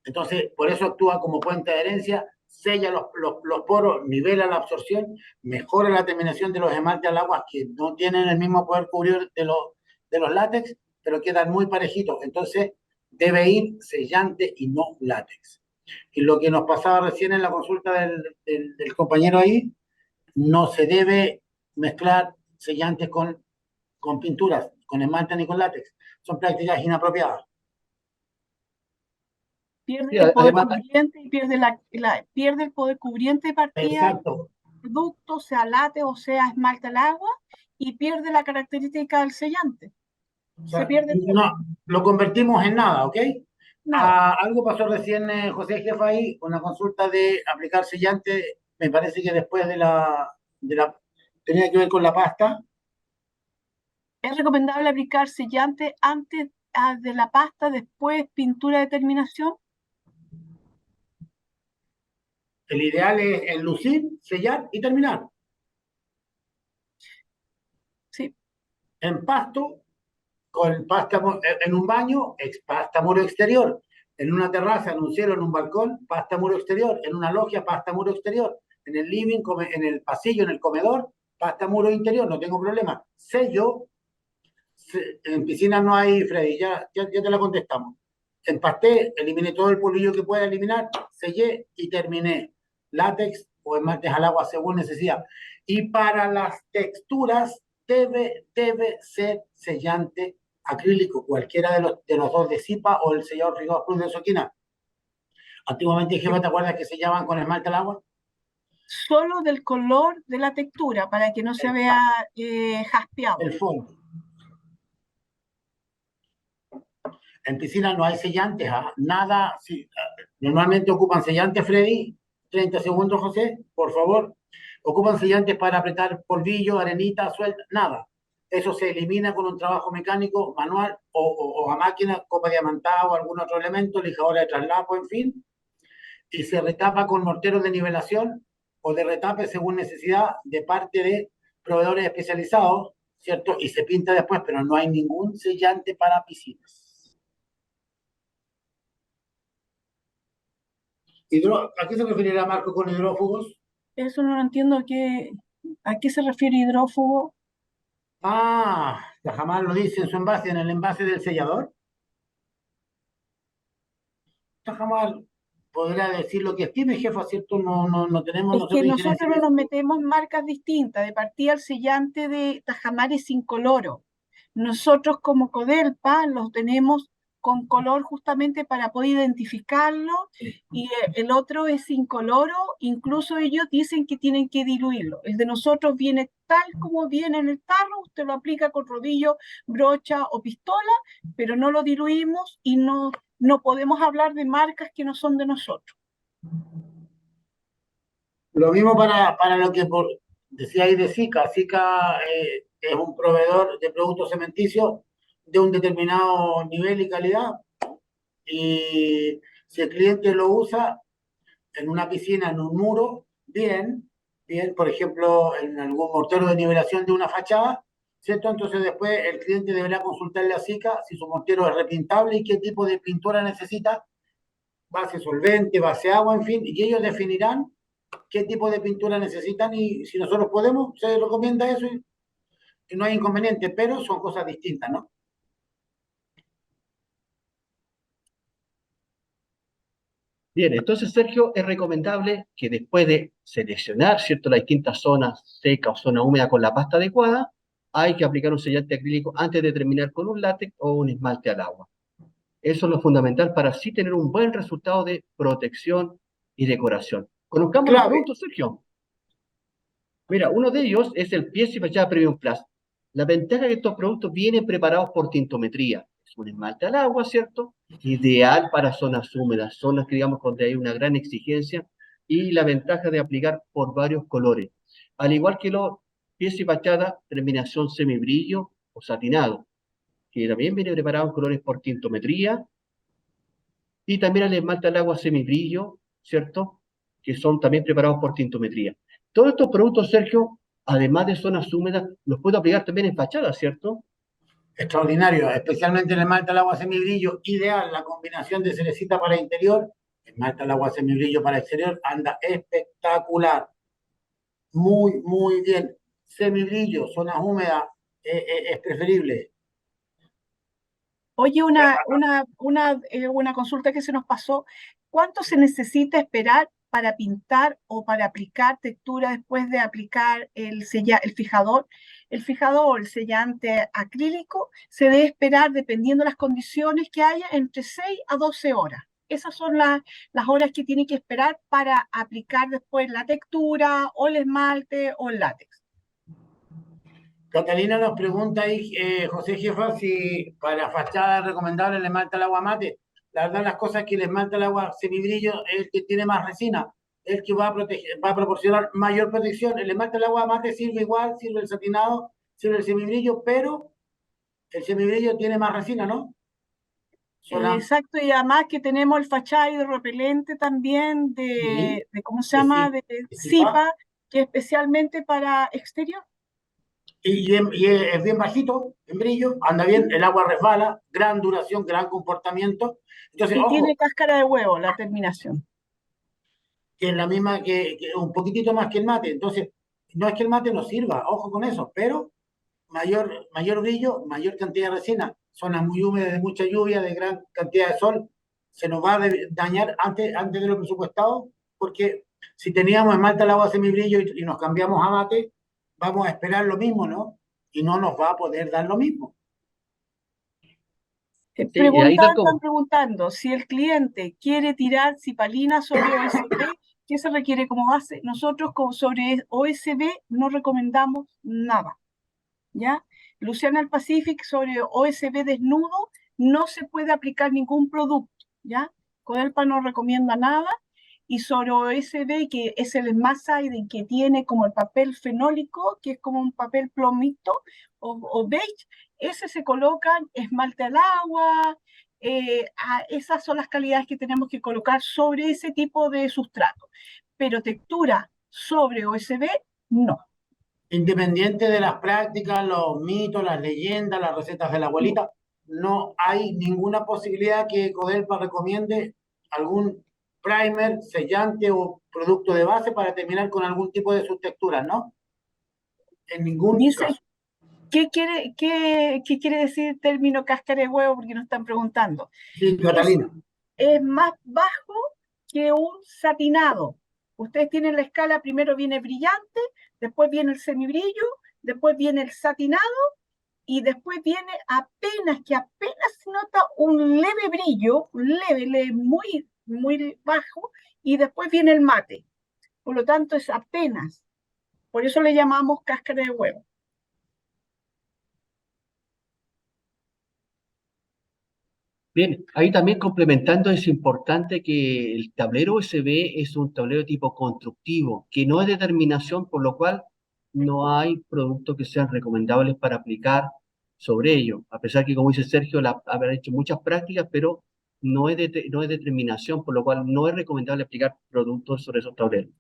Entonces, por eso actúa como puente de adherencia, sella los poros, nivela la absorción, mejora la terminación de los esmaltes al agua que no tienen el mismo poder cubrir de los látex, pero quedan muy parejitos. Entonces, debe ir sellante y no látex. Y lo que nos pasaba recién en la consulta del compañero ahí, no se debe mezclar sellantes con pinturas, con esmalte ni con látex. Son prácticas inapropiadas. Pierde Sí, el poder además, cubriente y pierde el poder cubriente de partida, Exacto. producto, sea látex o sea esmalte al agua, y pierde la característica del sellante. O Se sea, pierde todo. no, lo convertimos en nada, ¿ok? Nada. Algo pasó recién, José Jefa, ahí, una consulta de aplicar sellante, me parece que después tenía que ver con la pasta. Es recomendable aplicar sellante antes de la pasta, después pintura de terminación. El ideal es enlucir, sellar y terminar. Sí, En pasto, con pasta, en un baño, pasta muro exterior. En una terraza, en un cielo, en un balcón, pasta muro exterior. En una logia, pasta muro exterior. En el living, en el pasillo, en el comedor, pasta muro interior. No tengo problema. Sello, en piscina no hay, Freddy, ya te la contestamos. Empasté, eliminé todo el polvillo que pueda eliminar, sellé y terminé. Látex o esmaltes al agua según necesidad. Y para las texturas debe ser sellante acrílico, cualquiera de los dos de Zipa o el sellador Rigor Plus de Soquina. Antiguamente, jefe, ¿te acuerdas que sellaban con esmalte al agua? solo del color de la textura para que no se vea jaspeado. El fondo. En piscina no hay sellantes, nada. Sí, normalmente ocupan sellantes, Freddy. 30 segundos, José, por favor. Ocupan sellantes para apretar polvillo, arenita, suelta, nada. Eso se elimina con un trabajo mecánico, manual o a máquina, copa diamantada o algún otro elemento, lijadora de traslapo, en fin. Y se retapa con morteros de nivelación o de retape según necesidad de parte de proveedores especializados, ¿cierto? Y se pinta después, pero no hay ningún sellante para piscinas. ¿A qué se referirá Marco con hidrófugos? Eso no lo entiendo a qué se refiere hidrófugo. Ya jamás lo dice en su envase, en el envase del sellador. Jamás podrá decir lo que estime, jefa, ¿cierto? No tenemos Es que nosotros injerencia nosotros en no nos eso. metemos en marcas distintas. De partida el sellante de Tajamar es incoloro. Nosotros como Codelpa los tenemos con color justamente para poder identificarlo, y el otro es incoloro. Incluso ellos dicen que tienen que diluirlo. El de nosotros viene tal como viene en el tarro, usted lo aplica con rodillo, brocha o pistola, pero no lo diluimos y no podemos hablar de marcas que no son de nosotros. Lo mismo para lo que decía ahí de Zika. Zika es un proveedor de productos cementicios de un determinado nivel y calidad. Y si el cliente lo usa en una piscina, en un muro, bien, por ejemplo, en algún mortero de nivelación de una fachada, ¿cierto? Entonces después el cliente deberá consultarle a SICA si su mortero es repintable y qué tipo de pintura necesita, base solvente, base agua, en fin, y ellos definirán qué tipo de pintura necesitan y si nosotros podemos, se recomienda eso y no hay inconveniente, pero son cosas distintas, ¿no? bien, entonces, Sergio, es recomendable que después de seleccionar, ¿cierto?, las distintas zonas secas o zona húmeda con la pasta adecuada, hay que aplicar un sellante acrílico antes de terminar con un látex o un esmalte al agua. Eso es lo fundamental para así tener un buen resultado de protección y decoración. Conozcamos los Clave. productos, Sergio. Mira, uno de ellos es el Pieza y Fachada Premium Plus. La ventaja es que estos productos vienen preparados por tintometría. Es un esmalte al agua, ¿cierto? Ideal para zonas húmedas, zonas que digamos donde hay una gran exigencia, y la ventaja de aplicar por varios colores. Al igual que los Pieza y Fachada, terminación semibrillo o satinado, que también viene preparado en colores por tintometría, y también el esmalte al agua semibrillo, ¿cierto? Que son también preparados por tintometría. Todos estos productos, Sergio, además de zonas húmedas, los puedo aplicar también en fachadas, ¿cierto? Extraordinario, especialmente en el esmalte al agua semibrillo, ideal la combinación de cerecita para interior, esmalte al agua semibrillo para exterior, anda espectacular, muy bien. Semibrillo, zonas húmedas, es preferible. Oye, una consulta que se nos pasó. ¿Cuánto se necesita esperar para pintar o para aplicar textura después de aplicar el fijador? El fijador, el sellante acrílico, se debe esperar, dependiendo de las condiciones que haya, entre 6 a 12 horas. Esas son las horas que tiene que esperar para aplicar después la textura o el esmalte o el látex. Catalina nos pregunta ahí, José Jefa, si para fachada es recomendable el esmalte al agua mate. La verdad, las cosas es que el esmalte al agua semibrillo es el que tiene más resina, el que va a proteger, va a proporcionar mayor protección. El esmalte al agua mate sirve igual, sirve el satinado, sirve el semibrillo, pero el semibrillo tiene más resina, ¿no? Sola, Exacto, y además que tenemos el fachada repelente también sí, ¿cómo se que llama? sí, De que sí, pa. Zipa, que es especialmente para exterior. Y es bien bajito, en brillo, anda bien, el agua resbala, gran duración, gran comportamiento. Entonces, Y tiene ojo, cáscara de huevo la terminación. que es la misma que un poquitito más que el mate. Entonces, no es que el mate no sirva, ojo con eso, pero mayor brillo, mayor cantidad de resina. Zonas muy húmedas, de mucha lluvia, de gran cantidad de sol, se nos va a dañar antes de lo presupuestado, porque si teníamos esmalte al agua semibrillo y nos cambiamos a mate, vamos a esperar lo mismo, ¿no? Y no nos va a poder dar lo mismo. Sí, y ahí tal Están como. preguntando si el cliente quiere tirar cipalina sobre OSB, ¿qué se requiere como base? Nosotros sobre OSB no recomendamos nada, ¿ya? Luciana al Pacific sobre OSB desnudo no se puede aplicar ningún producto, ¿ya? Codelpa no recomienda nada. Y sobre OSB, que es el Masside, que tiene como el papel fenólico, que es como un papel plomito o beige, ese se colocan esmalte al agua. Esas son las calidades que tenemos que colocar sobre ese tipo de sustrato. Pero textura sobre OSB, no. Independiente de las prácticas, los mitos, las leyendas, las recetas de la abuelita, no hay ninguna posibilidad que Codelpa recomiende algún primer, sellante o producto de base para terminar con algún tipo de subtextura, ¿no? En ningún Dice, caso. ¿qué quiere decir término cáscara de huevo? Porque nos están preguntando. Sí, Es, Catalina. es más bajo que un satinado. Ustedes tienen la escala, primero viene brillante, después viene el semibrillo, después viene el satinado y después viene que apenas se nota un leve brillo, muy bajo, y después viene el mate. Por lo tanto, es apenas. Por eso le llamamos cáscara de huevo. Bien, ahí también complementando, es importante que el tablero USB es un tablero tipo constructivo, que no es de terminación, por lo cual no hay productos que sean recomendables para aplicar sobre ello. A pesar que, como dice Sergio, habrá hecho muchas prácticas, pero no es de terminación, por lo cual no es recomendable aplicar productos sobre esos tableros.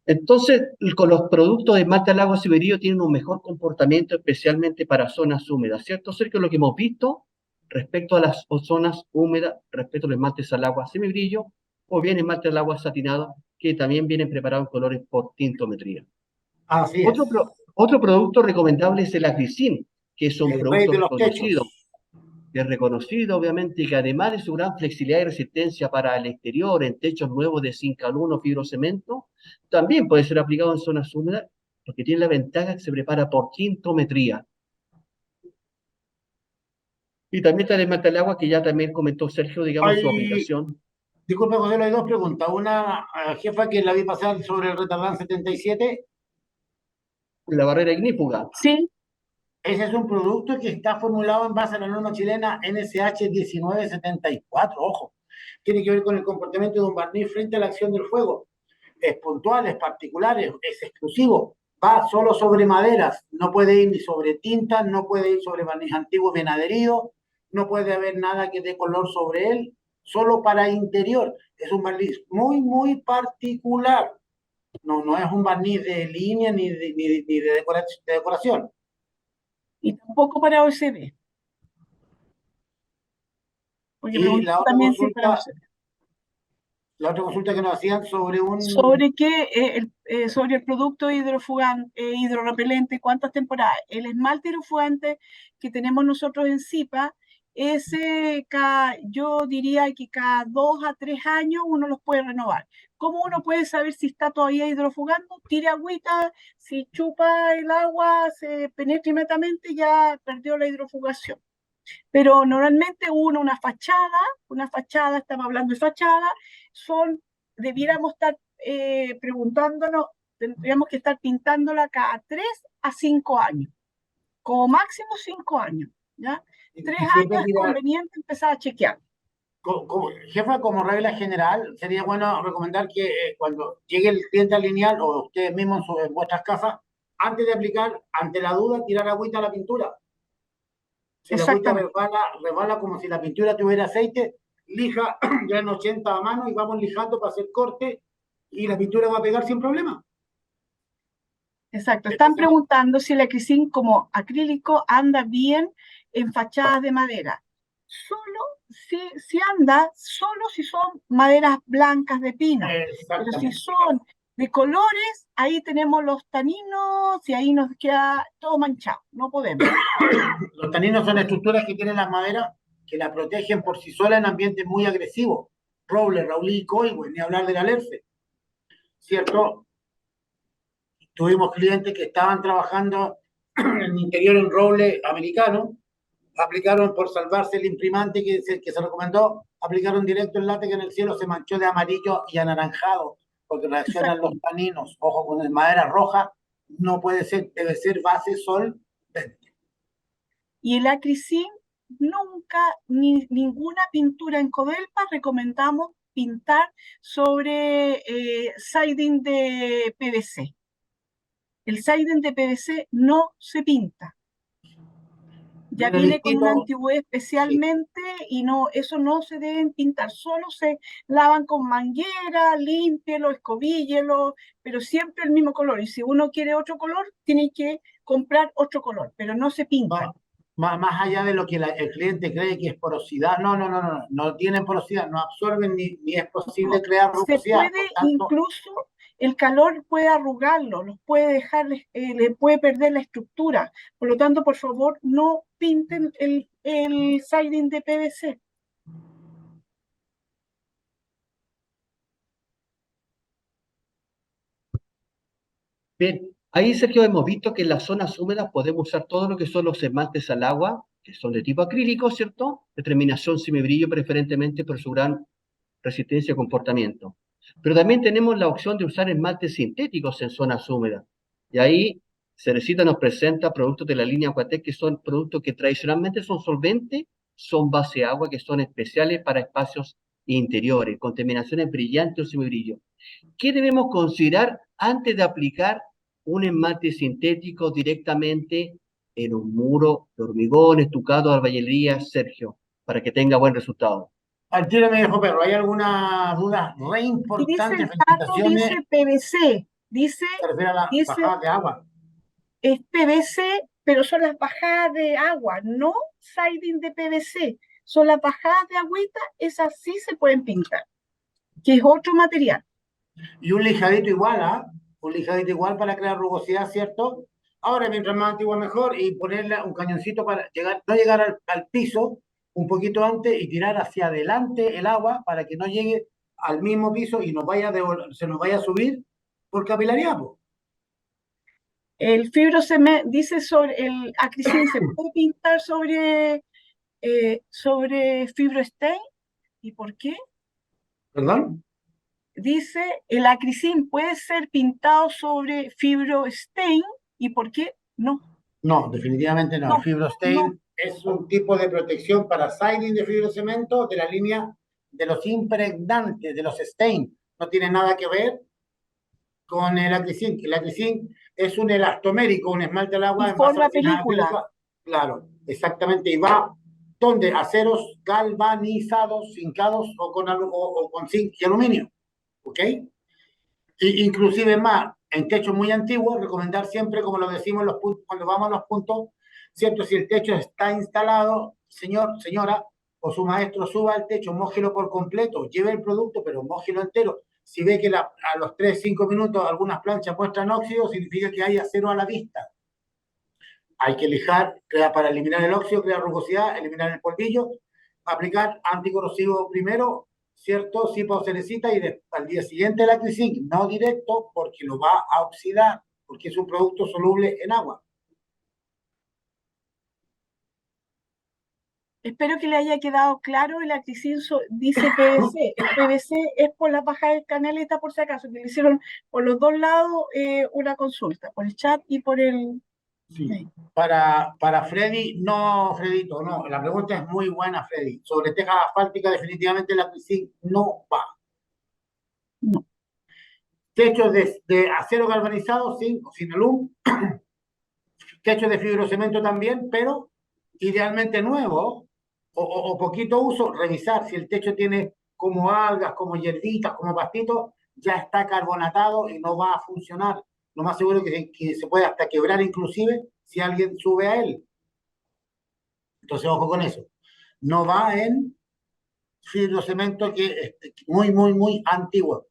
Entonces, con los productos de esmalte al agua siberiano tienen un mejor comportamiento, especialmente para zonas húmedas, ¿cierto, Sergio? Lo que hemos visto respecto a las zonas húmedas, respecto a los esmaltes al agua semibrillo, o bien esmalte al agua satinado, que también vienen preparados en colores por tintometría. Así es. Otro producto recomendable es el Agricin, que es un El rey producto de los reconocido, techos. que es reconocido, obviamente, que además de su gran flexibilidad y resistencia para el exterior en techos nuevos de zinc aluno fibrocemento, también puede ser aplicado en zonas húmedas porque tiene la ventaja que se prepara por tintometría. Y también está el esmalte al agua que ya también comentó Sergio, digamos, su Hay, aplicación. Disculpe, José, hay dos preguntas. Una, jefa, que la vi pasar sobre el retardán 77. La barrera ignífuga. Sí, Ese es un producto que está formulado en base a la norma chilena NSH 1974. Ojo, tiene que ver con el comportamiento de un barniz frente a la acción del fuego. Es puntual, es particular, es exclusivo. Va solo sobre maderas, no puede ir ni sobre tinta, no puede ir sobre barniz antiguo bien adherido, no puede haber nada que dé color sobre él, solo para interior. Es un barniz muy, muy particular. No, no es un barniz de línea ni de decoración. y tampoco para OSB, porque Y pregunté también si es para OSB. la otra consulta que nos hacían sobre un... ¿Sobre qué? Sobre el producto hidrofugante, hidrorrepelente, ¿cuántas temporadas? El esmalte hidrofugante que tenemos nosotros en Zipa, yo diría que cada 2 a 3 años uno los puede renovar. ¿Cómo uno puede saber si está todavía hidrofugando? Tira agüita, si chupa el agua, se penetra inmediatamente, ya perdió la hidrofugación. Pero normalmente una fachada, estamos hablando de fachada, debiéramos estar preguntándonos, tendríamos que estar pintándola cada 3 a 5 años, como máximo 5 años, ¿ya? Tres Y si hay que años es tirar, conveniente empezar a chequear. jefa, como regla general, sería bueno recomendar que cuando llegue el cliente al lineal o ustedes mismos en vuestras casas, antes de aplicar, ante la duda, tirar agüita a la pintura. Si la agüita Exactamente, resbala como si la pintura tuviera aceite, lija ya en 80 a mano y vamos lijando para hacer corte y la pintura va a pegar sin problema. exacto. Están Especialmente, preguntando si el acrisín como acrílico anda bien en fachadas de madera. Solo si anda, solo si son maderas blancas de pino, pero si exactamente. son de colores, ahí tenemos los taninos y ahí nos queda todo manchado, no podemos. Los taninos son estructuras que tienen las maderas que la protegen por sí sola en ambientes muy agresivos. Roble, Raulí y Coigüe, ni hablar del alerce, ¿cierto? Tuvimos clientes que estaban trabajando en el interior en roble americano, aplicaron por salvarse el imprimante que se recomendó, aplicaron directo el látex en el cielo, se manchó de amarillo y anaranjado, porque reaccionan Exacto. los taninos. Ojo, con madera roja no puede ser, debe ser base sol. Y el acrisil, nunca, ni ninguna pintura en Codelpa recomendamos pintar sobre siding de PVC. El siding de PVC no se pinta. Ya Viene viene con una listito, antigüedad sí. especialmente y no, eso no se deben pintar, solo se lavan con manguera, límpielo, escobíllelo, pero siempre el mismo color. Y si uno quiere otro color, tiene que comprar otro color, pero no se pintan. Más allá de lo que el cliente cree que es porosidad, no tienen porosidad, no absorben ni es posible No, crear se rugosidad. puede Por tanto, incluso, el calor puede arrugarlo, los puede dejar, le puede perder la estructura. Por lo tanto, por favor, no pinten el siding de PVC. Bien, ahí, Sergio, hemos visto que en las zonas húmedas podemos usar todo lo que son los esmaltes al agua, que son de tipo acrílico, ¿cierto? De terminación semibrillo preferentemente por su gran resistencia y comportamiento. Pero también tenemos la opción de usar esmaltes sintéticos en zonas húmedas. Y ahí Cerecita nos presenta productos de la línea Aquatec que son productos que tradicionalmente son solventes, son base agua, que son especiales para espacios interiores, con terminaciones brillantes o semibrillo. ¿Qué debemos considerar antes de aplicar un esmalte sintético directamente en un muro de hormigón, estucado, albañilería, Sergio, para que tenga buen resultado? al tiro me dijo perro, ¿hay alguna duda re Y dice importante? el dato, Felicitaciones, dice PVC, se refiere a la dice bajada de agua. es PVC, pero son las bajadas de agua, no siding de PVC. Son las bajadas de agüita, esas sí se pueden pintar, que es otro material. Y un lijadito igual, ¿ah? Un lijadito igual para crear rugosidad, ¿cierto? Ahora, mientras más antiguo mejor, y ponerle un cañoncito para no llegar al piso un poquito antes y tirar hacia adelante el agua para que no llegue al mismo piso y se nos vaya a subir por capilaridad, po. El fibrocemento, dice sobre el acrisil, se puede pintar sobre fibrostain. ¿Y por qué? ¿Perdón? Dice, el acrisil puede ser pintado sobre fibrostain, ¿y por qué? No, No, definitivamente no. El no, no. fibrostain es un tipo de protección para siding de fibrocemento de la línea de los impregnantes, de los stain. No tiene nada que ver con el acrisil. El acrisil es un elastomérico, un esmalte al Y agua en base a forma resinas película. acrílicas. Claro, exactamente. Y va donde aceros galvanizados, zincados o con zinc y aluminio. ¿Ok? Inclusive más, en techos muy antiguos, recomendar siempre, como lo decimos los puntos, cuando vamos a los puntos, ¿cierto? Si el techo está instalado, señor, señora, o su maestro suba al techo, mójelo por completo, lleve el producto, pero mójelo entero. Si ve que a los 3 5 minutos algunas planchas muestran óxido, significa que hay acero a la vista. Hay que lijar, para eliminar el óxido, crear rugosidad, eliminar el polvillo, aplicar anticorrosivo primero, ¿cierto? Sipa o cerecita y al día siguiente la Crising, no directo porque lo va a oxidar, porque es un producto soluble en agua. Espero que le haya quedado claro, el acrisil dice PVC. El PVC es por la baja de canaleta, por si acaso, que le hicieron por los dos lados una consulta, por el chat y por el... Sí. Para Freddy, no, Fredito, no. La pregunta es muy buena, Freddy. Sobre teja asfáltica, definitivamente la Crising no va. No. Techos de acero galvanizado, sin alum. Techos de fibrocemento también, pero idealmente nuevo o poquito uso, revisar si el techo tiene como algas, como hierbitas, como pastitos, ya está carbonatado y no va a funcionar. Lo más seguro es que se puede hasta quebrar inclusive si alguien sube a él. Entonces, ojo con eso. No va en fibrocemento que es muy, muy, muy antiguo.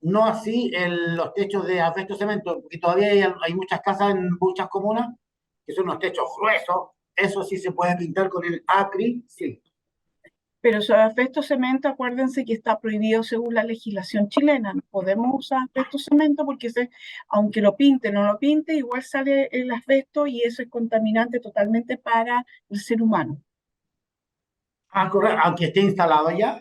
No así en los techos de asbesto cemento, porque todavía hay muchas casas en muchas comunas que son unos techos gruesos. Eso sí se puede pintar con el acri, sí. Pero sobre asbesto cemento, acuérdense que está prohibido según la legislación chilena. No podemos usar asbesto cemento porque aunque lo pinte o no lo pinte, igual sale el asbesto y eso es contaminante totalmente para el ser humano. Ah, correcto, aunque esté instalado ya.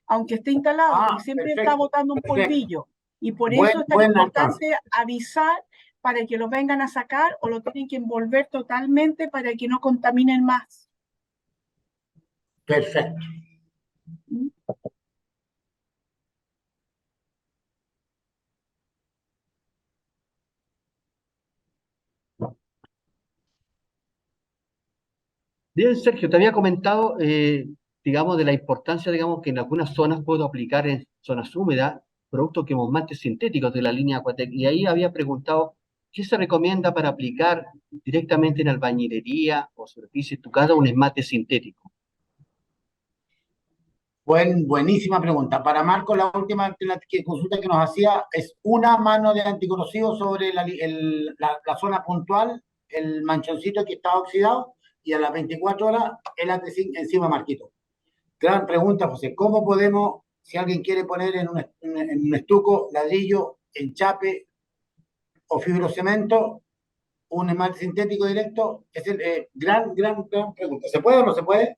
Aunque esté instalado, porque Ah, siempre está perfecto, botando un perfecto. polvillo. Y por eso es tan Buen alcance. importante avisar para que lo vengan a sacar o lo tienen que envolver totalmente para que no contaminen más. Perfecto. ¿Mm? Bien, Sergio, te había comentado, digamos, de la importancia, digamos, que en algunas zonas puedo aplicar en zonas húmedas productos quemomantes sintéticos de la línea Aquatec. Y ahí había preguntado, ¿qué se recomienda para aplicar directamente en albañilería o superficie estucada un esmalte sintético? Buenísima pregunta. Para Marco, la última consulta que nos hacía es una mano de anticorrosivo sobre la zona puntual, el manchoncito que estaba oxidado, y a las 24 horas el anticin encima Marquito. Gran pregunta, José. ¿Cómo podemos, si alguien quiere poner en un estuco, ladrillo, enchape o fibrocemento, un esmalte sintético directo? Es gran pregunta. ¿Se puede o no se puede?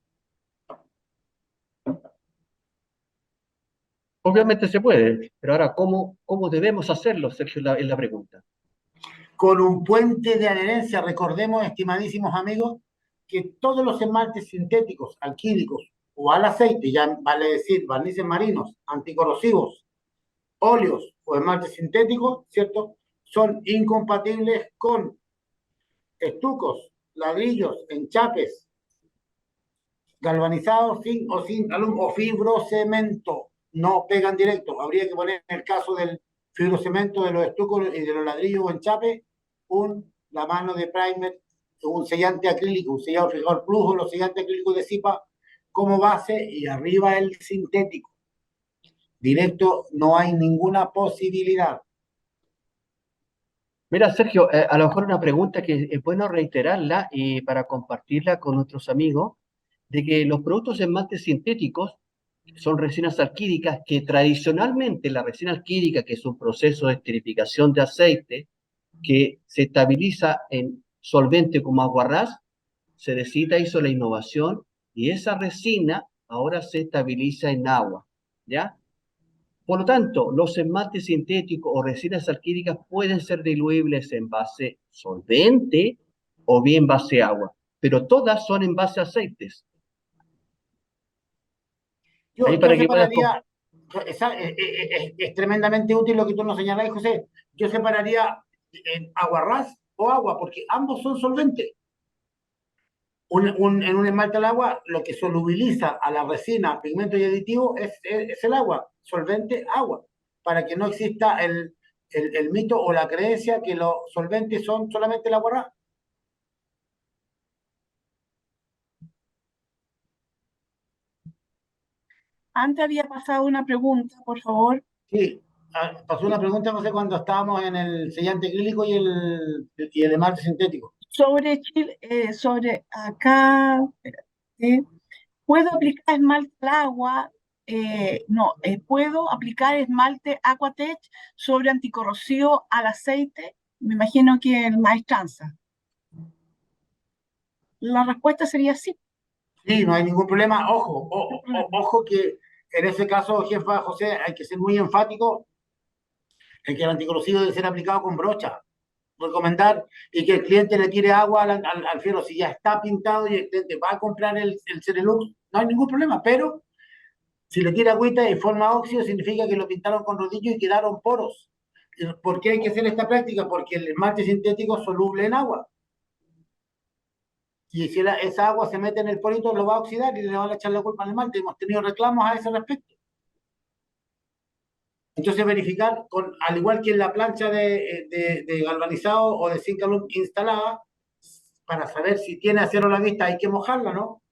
Obviamente se puede, pero ahora, ¿cómo debemos hacerlo, Sergio? Es la pregunta. Con un puente de adherencia. Recordemos, estimadísimos amigos, que todos los esmaltes sintéticos, alquílicos o al aceite, ya vale decir, barnices marinos, anticorrosivos, óleos o esmaltes sintéticos, ¿cierto? Son incompatibles con estucos, ladrillos, enchapes, galvanizados sin o fibrocemento. No pegan directo. Habría que poner en el caso del fibrocemento, de los estucos y de los ladrillos o enchapes, la mano de primer, un sellante acrílico, un sellado fijador plus o los sellantes acrílicos de Zipa como base y arriba el sintético. Directo no hay ninguna posibilidad. Mira, Sergio, a lo mejor una pregunta que es bueno reiterarla y para compartirla con nuestros amigos, de que los productos esmaltes sintéticos son resinas alquílicas que tradicionalmente la resina alquílica, que es un proceso de esterificación de aceite que se estabiliza en solvente como aguarrás, Cerecita hizo la innovación y esa resina ahora se estabiliza en agua, ¿ya? Por lo tanto, los esmaltes sintéticos o resinas alquílicas pueden ser diluibles en base solvente o bien base agua, pero todas son en base a aceites. Ahí Yo para que puedas... separaría, es tremendamente útil lo que tú nos señalás, José. Yo separaría en aguarrás o agua, porque ambos son solventes. En un esmalte al agua, lo que solubiliza a la resina, pigmento y aditivo es el agua, solvente, agua, para que no exista el mito o la creencia que los solventes son solamente el agua. Antes había pasado una pregunta, por favor, Sí, pasó una pregunta, no sé, cuando estábamos en el sellante acrílico y el esmalte sintético. sobre Chile, sobre acá, espérate, ¿puedo aplicar esmalte al agua? No, ¿puedo aplicar esmalte Aquatech sobre anticorrosivo al aceite? Me imagino que el maestranza. La respuesta sería sí. Sí, no hay ningún problema. Ojo, No hay problema. ojo que en ese caso, jefa José, hay que ser muy enfático en que el anticorrosivo debe ser aplicado con brocha. Recomendar y que el cliente le tire agua al fierro. Si ya está pintado y el cliente va a comprar el Cerelux, no hay ningún problema. Pero si le tira agüita y forma óxido, significa que lo pintaron con rodillo y quedaron poros. ¿Por qué hay que hacer esta práctica? Porque el esmalte sintético es soluble en agua. Y si esa agua se mete en el porito, lo va a oxidar y le van a echar la culpa al esmalte. Hemos tenido reclamos a ese respecto. Entonces, verificar, al igual que en la plancha de galvanizado o de zinc alum instalada, para saber si tiene acero a la vista, hay que mojarla, ¿no?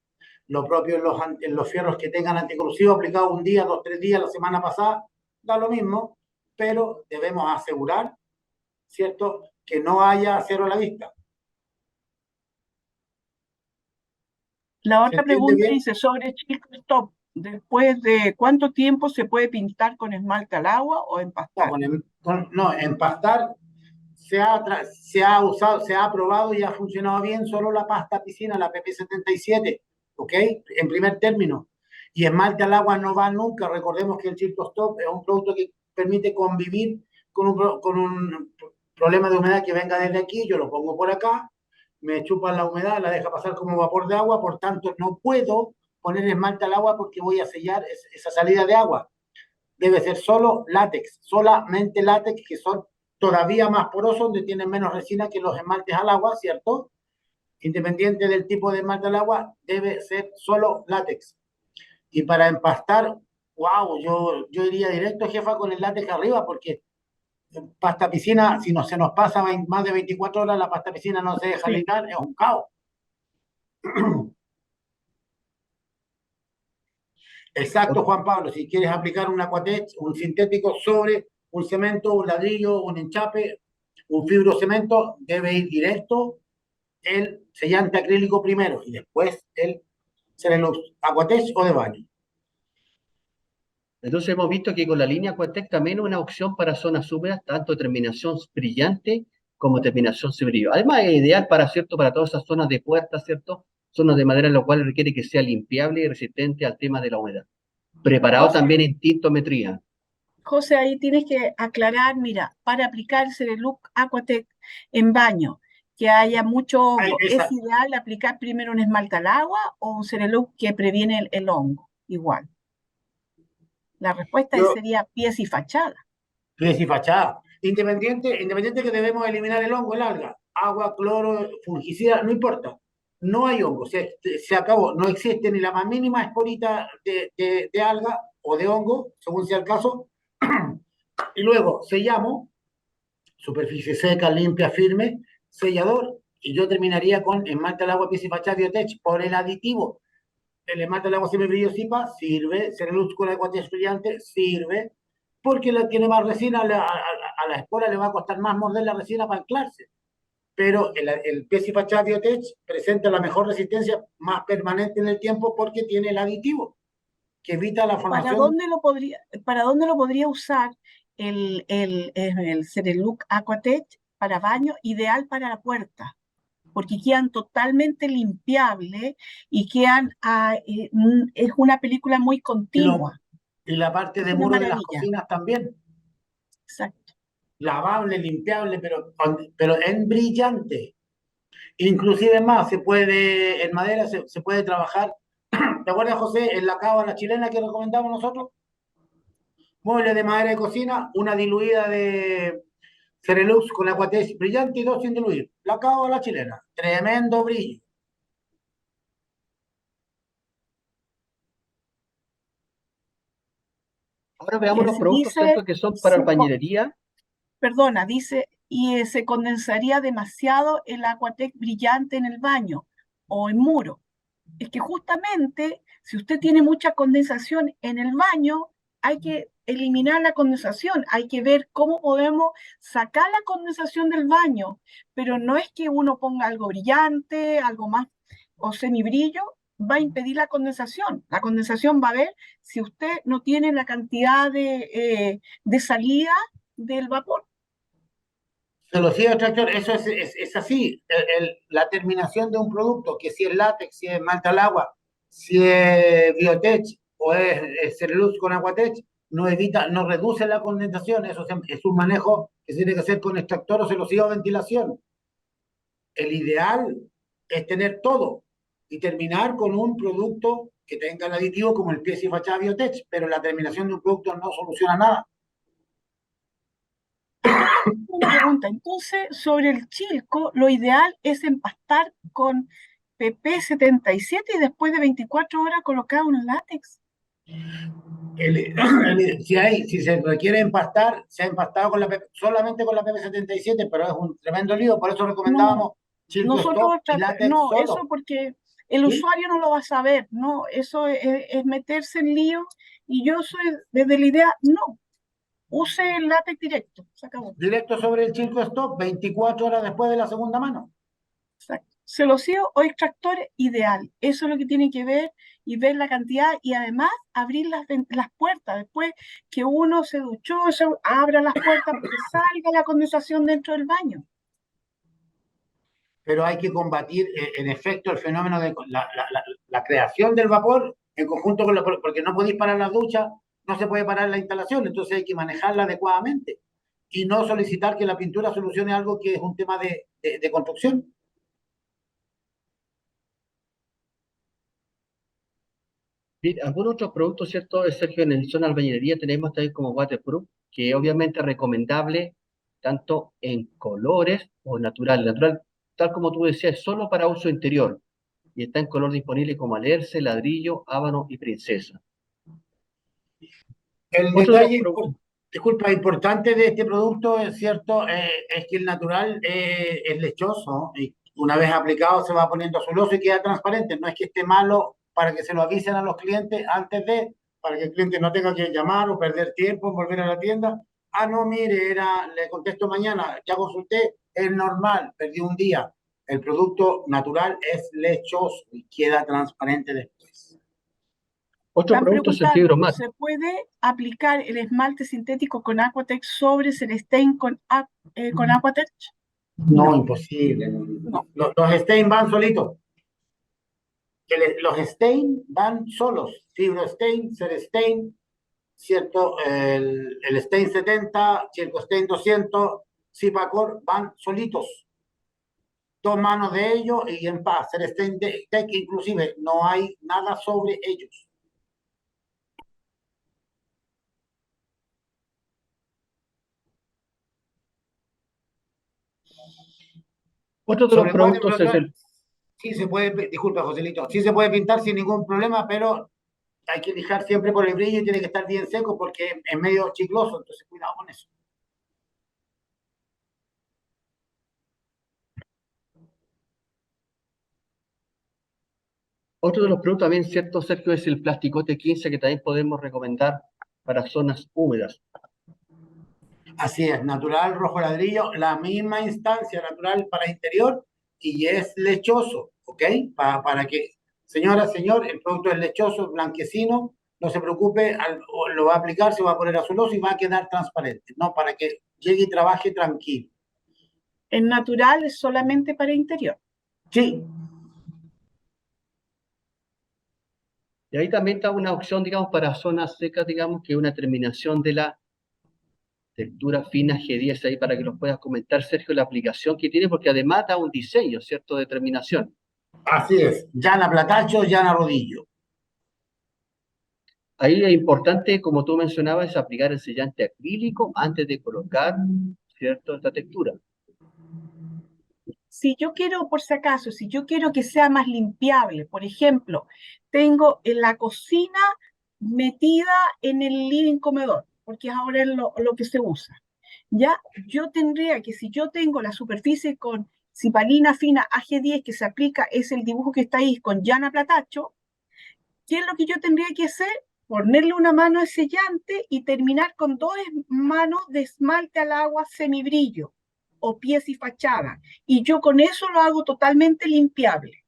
Lo propio en los fierros que tengan anticorrosivo aplicado un día, 2, 3 días, la semana pasada, da lo mismo, pero debemos asegurar, ¿cierto?, que no haya acero a la vista. La ¿Se otra entiende pregunta bien? dice sobre Chico Stop. ¿Después de cuánto tiempo se puede pintar con esmalte al agua o No, empastar? no, empastar usado, se ha probado y ha funcionado bien solo la pasta piscina, la PP77, ¿ok? En primer término. Y esmalte al agua no va nunca. Recordemos que el Circo Stop es un producto que permite convivir con un problema de humedad que venga desde aquí. Yo lo pongo por acá, me chupa la humedad, la deja pasar como vapor de agua, por tanto no puedo poner esmalte al agua porque voy a sellar esa salida de agua. Debe ser solo látex, solamente látex, que son todavía más porosos, donde tienen menos resina que los esmaltes al agua, ¿cierto? Independiente del tipo de esmalte al agua, debe ser solo látex. Y para empastar, wow, yo iría directo, jefa, con el látex arriba, porque pasta piscina, si no se nos pasa más de 24 horas, la pasta piscina no se deja Sí. ligar, es un caos. Exacto, Juan Pablo, si quieres aplicar un Aquatech, un sintético sobre un cemento, un ladrillo, un enchape, un fibrocemento, debe ir directo el sellante acrílico primero y después el Cerelux, Aquatech o de baño. Entonces hemos visto que con la línea Aquatec también es una opción para zonas húmedas, tanto terminación brillante como terminación sin brillo. Además es ideal para, ¿cierto?, para todas esas zonas de puertas, ¿cierto? Zonas de madera, lo cual requiere que sea limpiable y resistente al tema de la humedad. Preparado José, también en tintometría. José, ahí tienes que aclarar, mira, para aplicar Cerelux Aquatec en baño, que haya mucho hongo, ¿es Esa, ideal aplicar primero un esmalte al agua o un Cerelux que previene el hongo? Igual. La respuesta yo, sería pies y fachada. pies y fachada. Independiente que debemos eliminar el hongo, el alga, agua, cloro, fungicida, no importa. No hay hongo, se acabó. No existe ni la más mínima esporita de alga o de hongo, según sea el caso. Y luego sellamos, superficie seca, limpia, firme, sellador. Y yo terminaría con esmalte al agua, pies y fachada, Biotech, por el aditivo. El esmalte al agua semibrillo SIPA sirve, Cerelux con agua brillante sirve, porque tiene más resina, a la espora le va a costar más morder la resina para anclarse. Pero el pies y fachada Biotech presenta la mejor resistencia más permanente en el tiempo porque tiene el aditivo que evita la ¿Para formación. dónde lo podría usar el Cerelux Aquatech para baño? Ideal para la puerta, porque quedan totalmente limpiables y es una película muy Lo, continua. Y la parte de Una muro de las maravilla. cocinas también. Exacto. Lavable, limpiable, pero en brillante. Inclusive más, se puede, en madera se puede trabajar. ¿Te acuerdas, José, en la cava la chilena que recomendamos nosotros? Muebles de madera de cocina, una diluida de Cerelux con Aquatech brillante y dos sin diluir. La cava la chilena. Tremendo brillo. Ahora veamos los productos, Dice, ¿cierto?, que son para albañilería. perdona, dice, y se condensaría demasiado el Aquatec brillante en el baño o en muro. Es que justamente, si usted tiene mucha condensación en el baño, hay que eliminar la condensación, hay que ver cómo podemos sacar la condensación del baño, pero no es que uno ponga algo brillante, algo más o semibrillo, va a impedir la condensación. La condensación va a haber si usted no tiene la cantidad de salida del vapor. Celosía extractor, eso es así. La terminación de un producto, que si es látex, si es malta al agua, si es biotech o es Cerelux con Aquatech, no evita, no reduce la condensación. Eso es un manejo que se tiene que hacer con extractor o celosía o ventilación. El ideal es tener todo y terminar con un producto que tenga el aditivo como el pies y fachada biotech, pero la terminación de un producto no soluciona nada. Una pregunta, entonces, sobre el chilco, lo ideal es empastar con PP 77 y después de 24 horas colocar un látex. Si se requiere empastar, se ha empastado con solamente con la PP 77, pero es un tremendo lío, por eso No, recomendábamos Chilco nosotros, Stop y látex no, eso solo. porque el ¿Sí? usuario no lo va a saber, no, eso es meterse en lío y yo soy desde la idea, no, use el látex directo, se acabó. Directo sobre el Chilco Stop, 24 horas después de la segunda mano. Exacto. Celosío o extractor ideal. Eso es lo que tiene que ver y ver la cantidad y además abrir las puertas. Después que uno se duchó, abra las puertas para que salga la condensación dentro del baño. Pero hay que combatir en efecto el fenómeno de la creación del vapor en conjunto con porque no podéis parar las duchas, no se puede parar la instalación, entonces hay que manejarla adecuadamente y no solicitar que la pintura solucione algo que es un tema de construcción. Bien, algunos otros productos, ¿cierto?, Sergio, en el zona de albañilería tenemos también como waterproof, que obviamente es recomendable tanto en colores o natural. Natural, tal como tú decías, es solo para uso interior y está en color disponible como alerce, ladrillo, ábano y princesa. El Otro de los detalle, productos, disculpa, importante de este producto es cierto, es que el natural es lechoso y una vez aplicado se va poniendo azuloso y queda transparente. No es que esté malo para que se lo avisen a los clientes antes de, para que el cliente no tenga que llamar o perder tiempo en volver a la tienda. Ah, no, mire, le contesto mañana, ya consulté, es normal, perdí un día. El producto natural es lechoso y queda transparente después. otro Están producto es el preguntando, fibromat. ¿se puede aplicar el esmalte sintético con Aquatex sobre Celestain con Aquatex? No, No, imposible. no. Los Stein van solitos. Los Stein van solos. Fibrostain, Cerestain, ¿cierto? El Stein 70, Circostein 200, Cipacor van solitos. Dos manos de ellos y en paz. Cerestain Tech, inclusive, no hay nada sobre ellos. Otro de los Sobre productos es Waterproof, el, sí se puede, disculpa, Joselito, sí se puede pintar sin ningún problema, pero hay que lijar siempre por el brillo y tiene que estar bien seco porque es medio chicloso, entonces cuidado con eso. otro de los productos también, ¿cierto, Sergio? Es el plasticote 15 que también podemos recomendar para zonas húmedas. Así es, natural, rojo ladrillo, la misma instancia natural para interior y es lechoso, ¿ok? Para que, señora, señor, el producto es lechoso, blanquecino, no se preocupe, lo va a aplicar, se va a poner azuloso y va a quedar transparente, ¿no? Para que llegue y trabaje tranquilo. El natural es solamente para interior. Sí, Y ahí también está una opción, digamos, para zonas secas, digamos, que es una terminación de la textura fina G10 ahí para que nos puedas comentar, Sergio, la aplicación que tiene, porque además da un diseño, ¿cierto?, de terminación. Así es, llana platacho, llana rodillo. Ahí es importante, como tú mencionabas, es aplicar el sellante acrílico antes de colocar, ¿cierto?, esta textura. Si yo quiero, por si acaso, si yo quiero que sea más limpiable, por ejemplo, tengo en la cocina metida en el living comedor, porque ahora es lo que se usa. Ya, yo tendría que, si yo tengo la superficie con cipalina fina AG10 que se aplica, es el dibujo que está ahí con llana platacho, ¿qué es lo que yo tendría que hacer? Ponerle una mano de sellante y terminar con dos manos de esmalte al agua semibrillo o pies y fachada. Y yo con eso lo hago totalmente limpiable.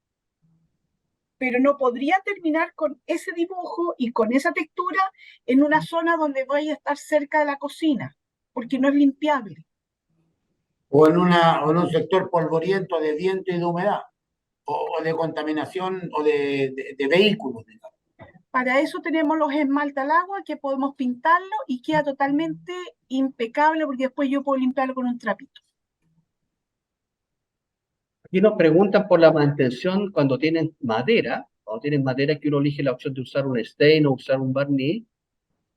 Pero no podría terminar con ese dibujo y con esa textura en una zona donde voy a estar cerca de la cocina, porque no es limpiable. O en un sector polvoriento de viento y de humedad, o de contaminación o de vehículos, digamos. Para eso tenemos los esmaltes al agua que podemos pintarlo y queda totalmente impecable porque después yo puedo limpiarlo con un trapito. Aquí nos preguntan por la mantención cuando tienen madera que uno elige la opción de usar un stain o usar un barniz,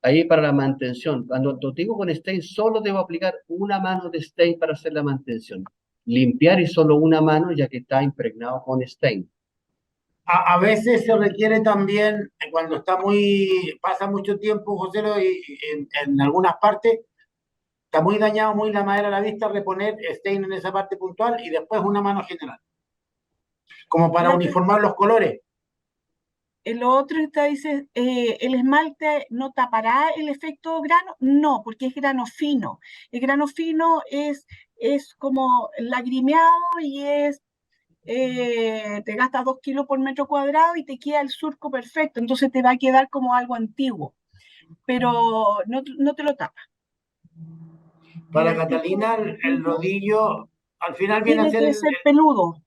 ahí para la mantención. Cuando digo con stain, solo debo aplicar una mano de stain para hacer la mantención. Limpiar y solo una mano ya que está impregnado con stain. A veces se requiere también, cuando pasa mucho tiempo, José, y en algunas partes, está muy dañado, muy la madera a la vista, reponer stain en esa parte puntual y después una mano general, como para La, uniformar los colores. el otro está dice, ¿el esmalte no tapará el efecto grano? No, porque es grano fino. El grano fino es como lagrimeado y te gasta 2 kilos por metro cuadrado y te queda el surco perfecto. Entonces te va a quedar como algo antiguo, pero no te lo tapa. Y Para el tipo Catalina, de el rodillo rodillo al final viene a tiene ser que ser peludo,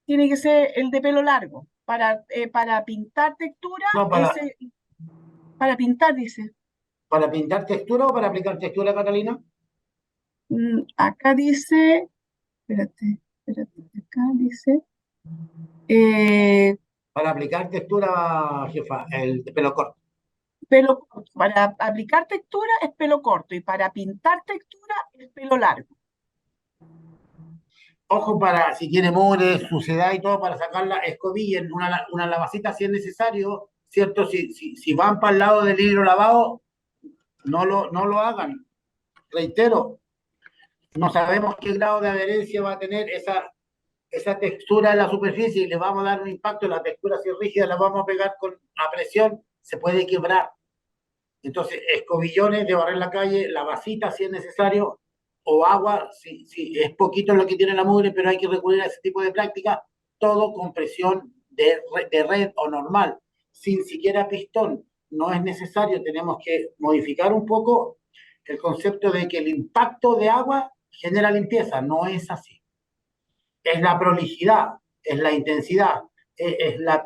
tiene que ser el de pelo largo. Para pintar textura, no, para pintar, dice. para pintar textura o para aplicar textura, Catalina. Acá dice, espérate, acá dice, eh, Para aplicar textura, jefa, el de pelo corto. pelo corto. Para aplicar textura es pelo corto y para pintar textura es pelo largo. Ojo para si tiene mugre, suciedad y todo, para sacarla, escobillen una lavacita si es necesario, ¿cierto? Si van para el lado del hilo lavado, no lo hagan. Reitero, no sabemos qué grado de adherencia va a tener esa textura en la superficie y le vamos a dar un impacto. La textura si es rígida, la vamos a pegar a presión, se puede quebrar. Entonces, escobillones de barrer la calle, la vasita si es necesario, o agua, si es poquito lo que tiene la mugre, pero hay que recurrir a ese tipo de práctica, todo con presión de red o normal, sin siquiera pistón. No es necesario, tenemos que modificar un poco el concepto de que el impacto de agua genera limpieza. No es así. Es la prolijidad, es la intensidad, es la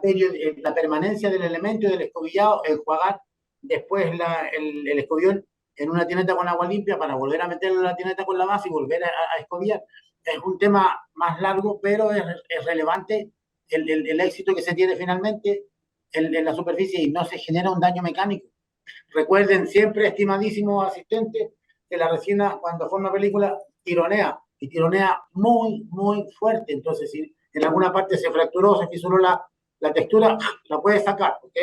permanencia del elemento y del escobillado, enjuagar después el escobillón en una tineta con agua limpia para volver a meterlo en la tineta con la base y volver a escobillar. Es un tema más largo, pero es relevante el éxito que se tiene finalmente en la superficie y no se genera un daño mecánico. Recuerden siempre, estimadísimos asistentes, que la resina cuando forma película tironea y tironea muy, muy fuerte. Entonces, si en alguna parte se fracturó, se fisuró la textura, la puedes sacar, ¿ok?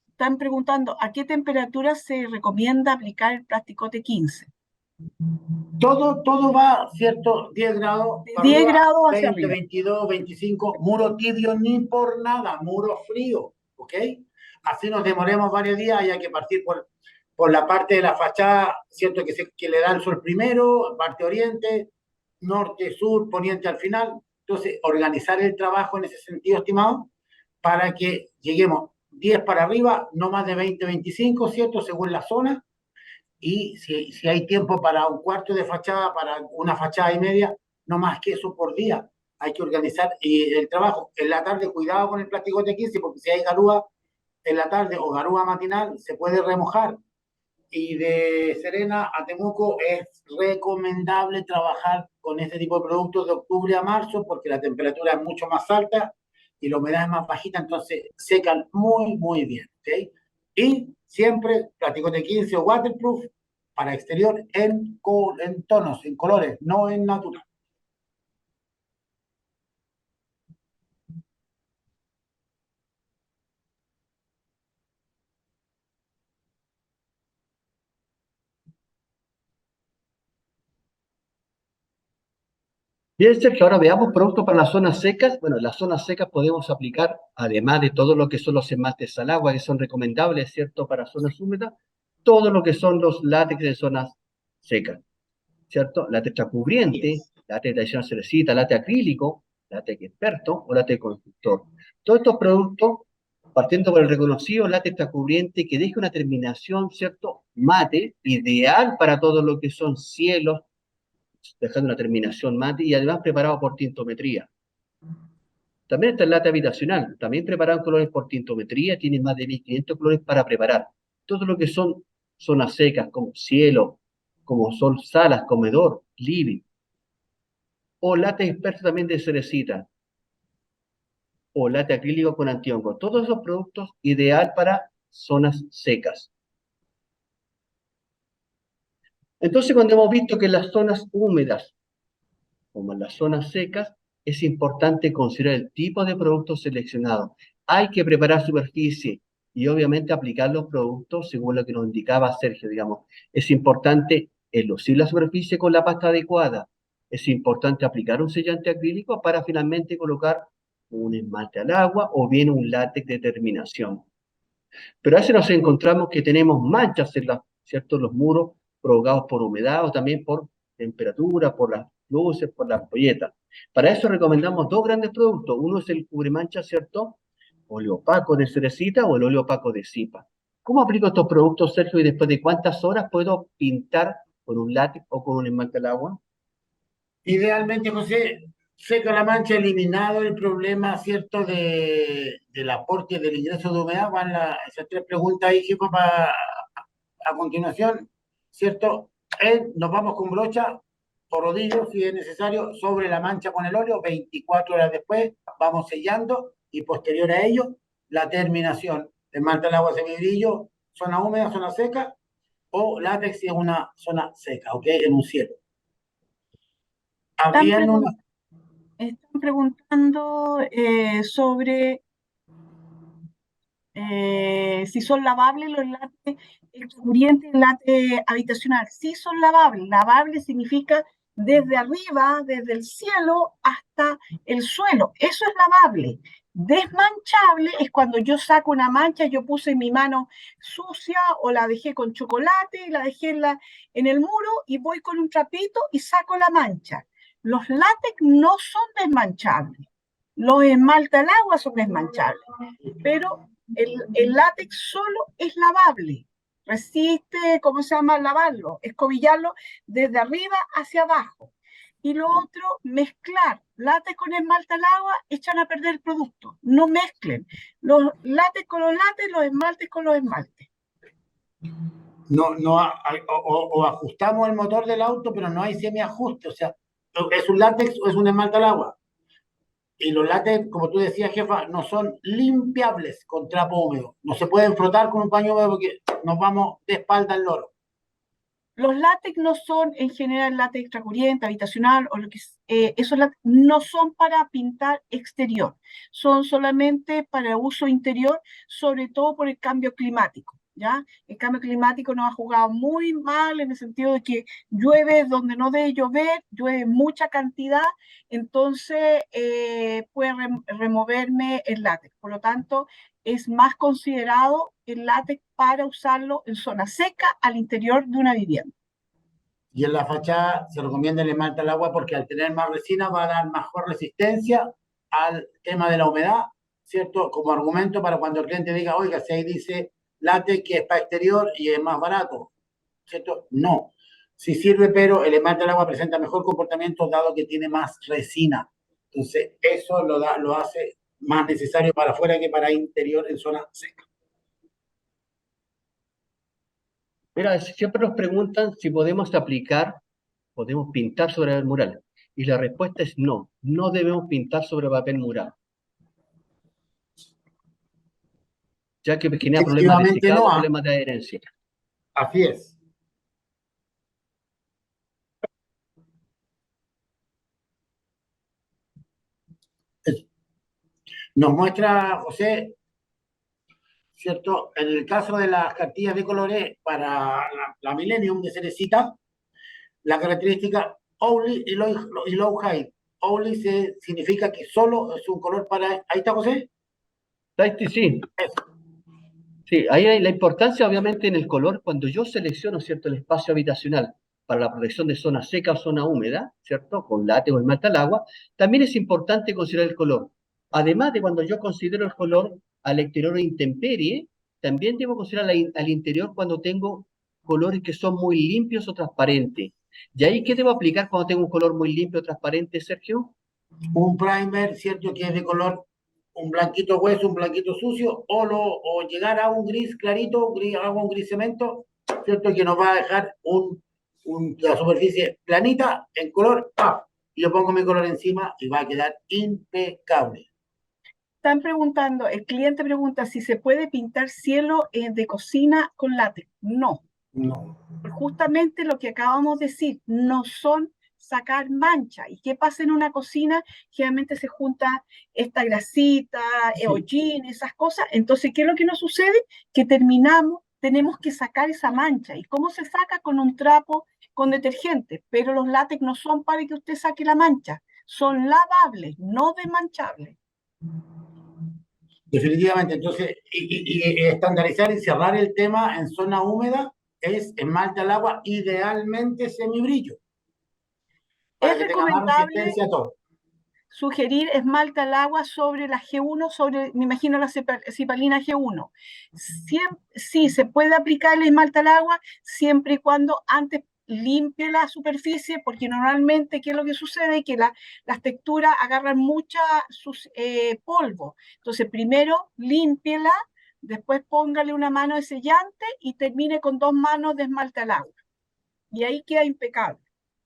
Están preguntando a qué temperatura se recomienda aplicar el plasticote 15. Todo va, ¿cierto? 10 grados De para 10 arriba, grados hacia 20, arriba. 22, 25, muro tibio ni por nada, muro frío, ¿ok? Así nos demoremos varios días, hay que partir por la parte de la fachada, ¿cierto? Que le da el sol primero, parte oriente, norte, sur, poniente al final. Entonces, organizar el trabajo en ese sentido, estimado, para que lleguemos 10 para arriba, no más de 20, 25, ¿cierto? Según la zona, y si hay tiempo para un cuarto de fachada, para una fachada y media, no más que eso por día. hay que organizar y el trabajo. En la tarde, cuidado con el plástico T15, porque si hay garúa en la tarde o garúa matinal, se puede remojar. Y de Serena a Temuco es recomendable trabajar con este tipo de productos de octubre a marzo porque la temperatura es mucho más alta y la humedad es más bajita, entonces secan muy, muy bien. ¿Okay? Y siempre plástico de 15 o waterproof para exterior en tonos, en colores, no en natural. Bien, Sergio, ahora veamos productos para las zonas secas. Bueno, en las zonas secas podemos aplicar, además de todo lo que son los esmaltes al agua, que son recomendables, ¿cierto?, para zonas húmedas, todo lo que son los látex de zonas secas, ¿cierto? Látex cubriente, látex tradicional cerecita, látex acrílico, látex experto o látex constructor. Todos estos productos, partiendo por el reconocido látex cubriente, que deje una terminación, ¿cierto?, mate, ideal para todo lo que son cielos, dejando una terminación mate y además preparado por tintometría. También está el late habitacional, también preparado en colores por tintometría, tiene más de 1500 colores para preparar. Todo lo que son zonas secas, como cielo, como son salas, comedor, living. O late experto también de cerecita, o late acrílico con antihongo. Todos esos productos ideal para zonas secas. Entonces, cuando hemos visto que en las zonas húmedas, como en las zonas secas, es importante considerar el tipo de producto seleccionado. Hay que preparar superficie y obviamente aplicar los productos según lo que nos indicaba Sergio, digamos. Es importante enlucir la superficie con la pasta adecuada. Es importante aplicar un sellante acrílico para finalmente colocar un esmalte al agua o bien un látex de terminación. Pero a veces nos encontramos que tenemos manchas en ¿cierto?, los muros provocados por humedad o también por temperatura, por las luces, por las ampolletas. Para eso recomendamos dos grandes productos. Uno es el cubremancha, ¿cierto?, óleo opaco de cerecita o el óleo opaco de cipa. ¿Cómo aplico estos productos, Sergio, y después de cuántas horas puedo pintar con un látex o con un esmalte al agua? Idealmente, José, seca la mancha, eliminado el problema, ¿cierto?, del aporte del ingreso de humedad. Van esas tres preguntas ahí, Chico, a continuación, ¿cierto? Nos vamos con brocha o rodillo, si es necesario, sobre la mancha con el óleo. 24 horas después, vamos sellando y posterior a ello, la terminación. Esmalta el agua semibrillo, zona húmeda, zona seca, o látex si es una zona seca, ¿ok? En un cielo. Están, Habían una. están preguntando sobre si son lavables los látex cubrientes y el látex habitacional. Sí son lavables. Lavable significa desde arriba, desde el cielo hasta el suelo. Eso es lavable. Desmanchable es cuando yo saco una mancha, yo puse mi mano sucia o la dejé con chocolate y la dejé en el muro y voy con un trapito y saco la mancha. Los látex no son desmanchables. Los esmalta al agua son desmanchables, pero el látex solo es lavable. Resiste, ¿cómo se llama? Lavarlo, escobillarlo desde arriba hacia abajo. Y lo otro, mezclar látex con esmalte al agua, echan a perder el producto. No mezclen los látex con los látex, los esmaltes con los esmaltes. No, no, o ajustamos el motor del auto, pero no hay semiajuste, o sea, es un látex o es un esmalte al agua. Y los látex, como tú decías, jefa, no son limpiables con trapo húmedo. No se pueden frotar con un paño húmedo porque nos vamos de espalda al loro. Los látex no son en general látex extracurriente, habitacional o lo que esos no son para pintar exterior, son solamente para uso interior, sobre todo por el cambio climático. ¿Ya? El cambio climático nos ha jugado muy mal en el sentido de que llueve donde no debe llover, llueve mucha cantidad, entonces puede removerme el látex. Por lo tanto, es más considerado el látex para usarlo en zona seca al interior de una vivienda. Y en la fachada se recomienda el esmalte al agua porque al tener más resina va a dar mejor resistencia al tema de la humedad, ¿cierto? Como argumento para cuando el cliente diga, oiga, si ahí dice látex que es para exterior y es más barato, ¿cierto? No. Sí sirve, pero el esmalte al agua presenta mejor comportamiento dado que tiene más resina. Entonces, eso lo hace más necesario para afuera que para interior en zona seca. Mira, siempre nos preguntan si podemos pintar sobre el mural. Y la respuesta es no, no debemos pintar sobre papel mural, ya que genera problemas de Efectivamente secado, no, problemas de adherencia. así es. Nos muestra, José, ¿cierto? En el caso de las cartillas de colores para la Millennium de Cerecita, la característica only y low high. Only significa que solo es un color para... Ahí está, José. Sí, sí, ahí hay la importancia obviamente en el color. Cuando yo selecciono, ¿cierto?, el espacio habitacional para la protección de zona seca o zona húmeda, ¿cierto?, con látex o esmalte al agua, también es importante considerar el color. Además de cuando yo considero el color al exterior o intemperie, también debo considerar al interior cuando tengo colores que son muy limpios o transparentes. ¿Y ahí qué debo aplicar cuando tengo un color muy limpio o transparente, Sergio? Un primer, ¿cierto? Que es de color, un blanquito hueso, un blanquito sucio, o llegar a un gris clarito, un gris cemento, ¿cierto? Que nos va a dejar la superficie planita en color ¡paf! Y yo pongo mi color encima y va a quedar impecable. Están preguntando, el cliente pregunta si se puede pintar cielo de cocina con látex. No, No. justamente lo que acabamos de decir, no son sacar mancha. ¿Y qué pasa en una cocina? Generalmente se junta esta grasita, Sí. hollín, esas cosas. Entonces, ¿qué es lo que nos sucede? Que tenemos que sacar esa mancha. ¿Y cómo se saca? Con un trapo, con detergente. Pero los látex no son para que usted saque la mancha. Son lavables, no desmanchables. Definitivamente, entonces, y estandarizar y cerrar el tema en zona húmeda es esmalte al agua, idealmente semibrillo, para Es que tenga más recomendable resistencia a todo. sugerir esmalte al agua sobre la G1, me imagino, la cipalina G1. Sí, se puede aplicar el esmalte al agua siempre y cuando antes limpie la superficie, porque normalmente, ¿qué es lo que sucede? Que las texturas agarran mucha polvo. Entonces, primero límpiela, después póngale una mano de sellante y termine con 2 manos de esmalte al agua. Y ahí queda impecable.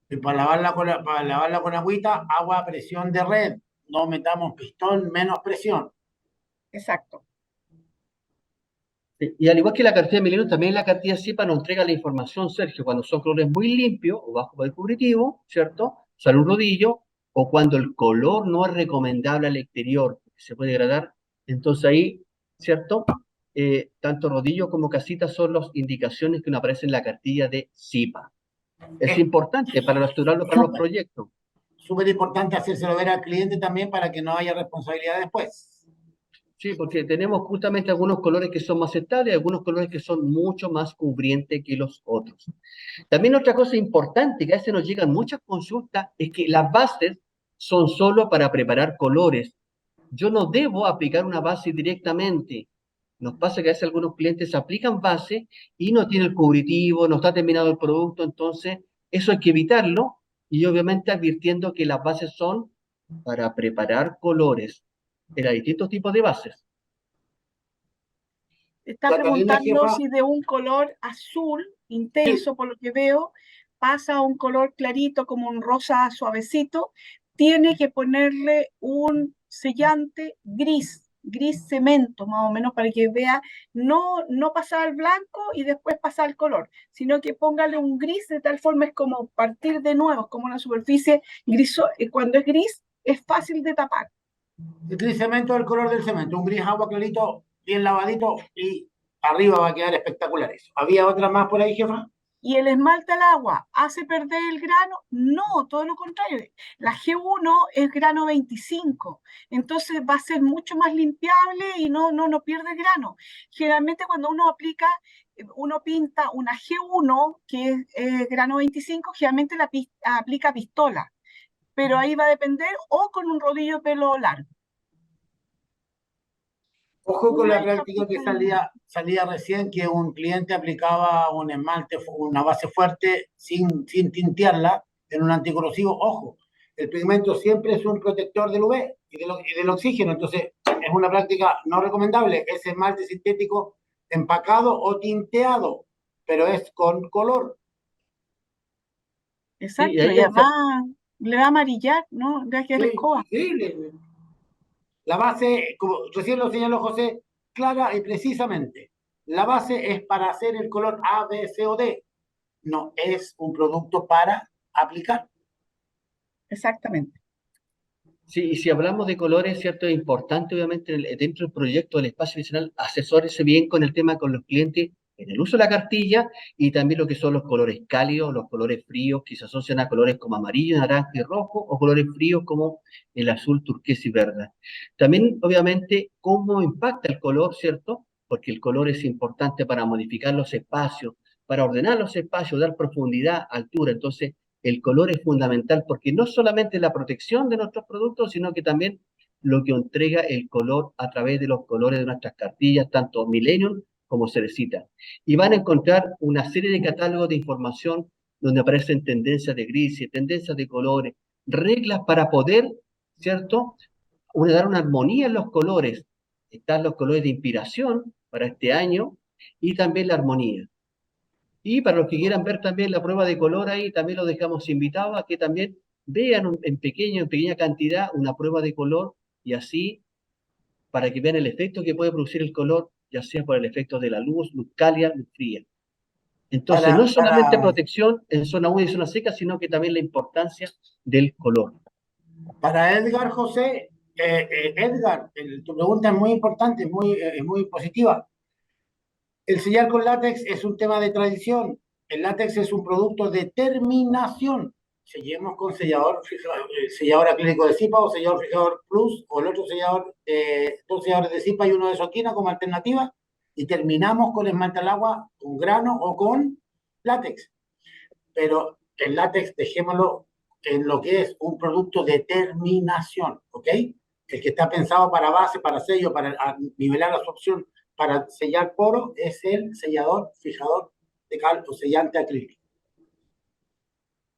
Y para lavarla con agüita, agua a presión de red. No metamos pistón, menos presión. Exacto. Y al igual que la cartilla de Milenio, también la cartilla CIPA nos entrega la información, Sergio, cuando son colores muy limpios o bajo poder cubritivo, ¿cierto? Sale un rodillo, o cuando el color no es recomendable al exterior, porque se puede degradar. Entonces ahí, ¿cierto? Tanto rodillo como casita son las indicaciones que nos aparecen en la cartilla de CIPA. Es Es importante para estudiarlo para los proyectos. súper importante hacérselo ver al cliente también para que no haya responsabilidad después. Sí, porque tenemos justamente algunos colores que son más estables y algunos colores que son mucho más cubrientes que los otros. También otra cosa importante que a veces nos llegan muchas consultas es que las bases son solo para preparar colores. Yo no debo aplicar una base directamente. Nos pasa que a veces algunos clientes aplican base y no tiene el cubritivo, no está terminado el producto, entonces eso hay que evitarlo y obviamente advirtiendo que las bases son para preparar colores. Era distintos tipos de bases. Está Catalina, preguntando jefa, si de un color azul sí, intenso, por lo que veo, pasa a un color clarito, como un rosa suavecito, tiene que ponerle un sellante gris, gris cemento, más o menos, para que vea, no pasar al blanco y después pasar al color, sino que póngale un gris de tal forma es como partir de nuevo, como una superficie gris. Cuando es gris, es fácil de tapar. el gris cemento del color del cemento, un gris agua clarito, bien lavadito y arriba va a quedar espectacular eso. ¿Había otra más por ahí, jefa? ¿Y el esmalte al agua hace perder el grano? No, todo lo contrario. La G1 es grano 25, entonces va a ser mucho más limpiable y no pierde el grano. Generalmente cuando uno pinta una G1, que es grano 25, generalmente aplica pistola, pero ahí va a depender o con un rodillo de pelo largo. Ojo con Una la y práctica que capita. salía recién, que un cliente aplicaba un esmalte, una base fuerte sin tintearla en un anticorrosivo. Ojo, el pigmento siempre es un protector del UV y del oxígeno, entonces es una práctica no recomendable. Es esmalte sintético empacado o tinteado, pero es con color. Sí, y Exacto, ahí y además le va a amarillar, ¿no? Ya que es la Sí, escoba. sí, la base, como recién lo señaló José, clara y precisamente, la base es para hacer el color A, B, C o D, no es un producto para aplicar. Exactamente. sí, y si hablamos de colores, ¿cierto? Es importante, obviamente, dentro del proyecto del espacio adicional, asesórese bien con el tema con los clientes en el uso de la cartilla y también lo que son los colores cálidos, los colores fríos, que se asocian a colores como amarillo, naranja y rojo, o colores fríos como el azul, turquesa y verde. También, obviamente, cómo impacta el color, ¿cierto? Porque el color es importante para modificar los espacios, para ordenar los espacios, dar profundidad, altura. Entonces, el color es fundamental porque no solamente la protección de nuestros productos, sino que también lo que entrega el color a través de los colores de nuestras cartillas, tanto Millennium como Cerecita. Y van a encontrar una serie de catálogos de información donde aparecen tendencias de grises, tendencias de colores, reglas para poder, ¿cierto? Dar una armonía en los colores. Están los colores de inspiración para este año y también la armonía. Y para los que quieran ver también la prueba de color ahí, también los dejamos invitados a que también vean en pequeña cantidad una prueba de color y así para que vean el efecto que puede producir el color, ya sea por el efecto de la luz cálida, luz fría. Entonces, no Para, es solamente para, protección en zona húmeda y zona seca, sino que también la importancia del color. para Edgar José, Edgar, tu pregunta es muy importante, es muy positiva. El sellar con látex es un tema de tradición. El látex es un producto de terminación. Sellemos con sellador acrílico de Zipa o sellador fijador plus o el otro sellador, dos selladores de Zipa y uno de Sotina como alternativa y terminamos con esmalte al agua, con grano o con látex. Pero el látex, dejémoslo en lo que es un producto de terminación, ¿ok? El que está pensado para base, para sello, para nivelar la absorción, para sellar poro, es el sellador fijador de cal o sellante acrílico.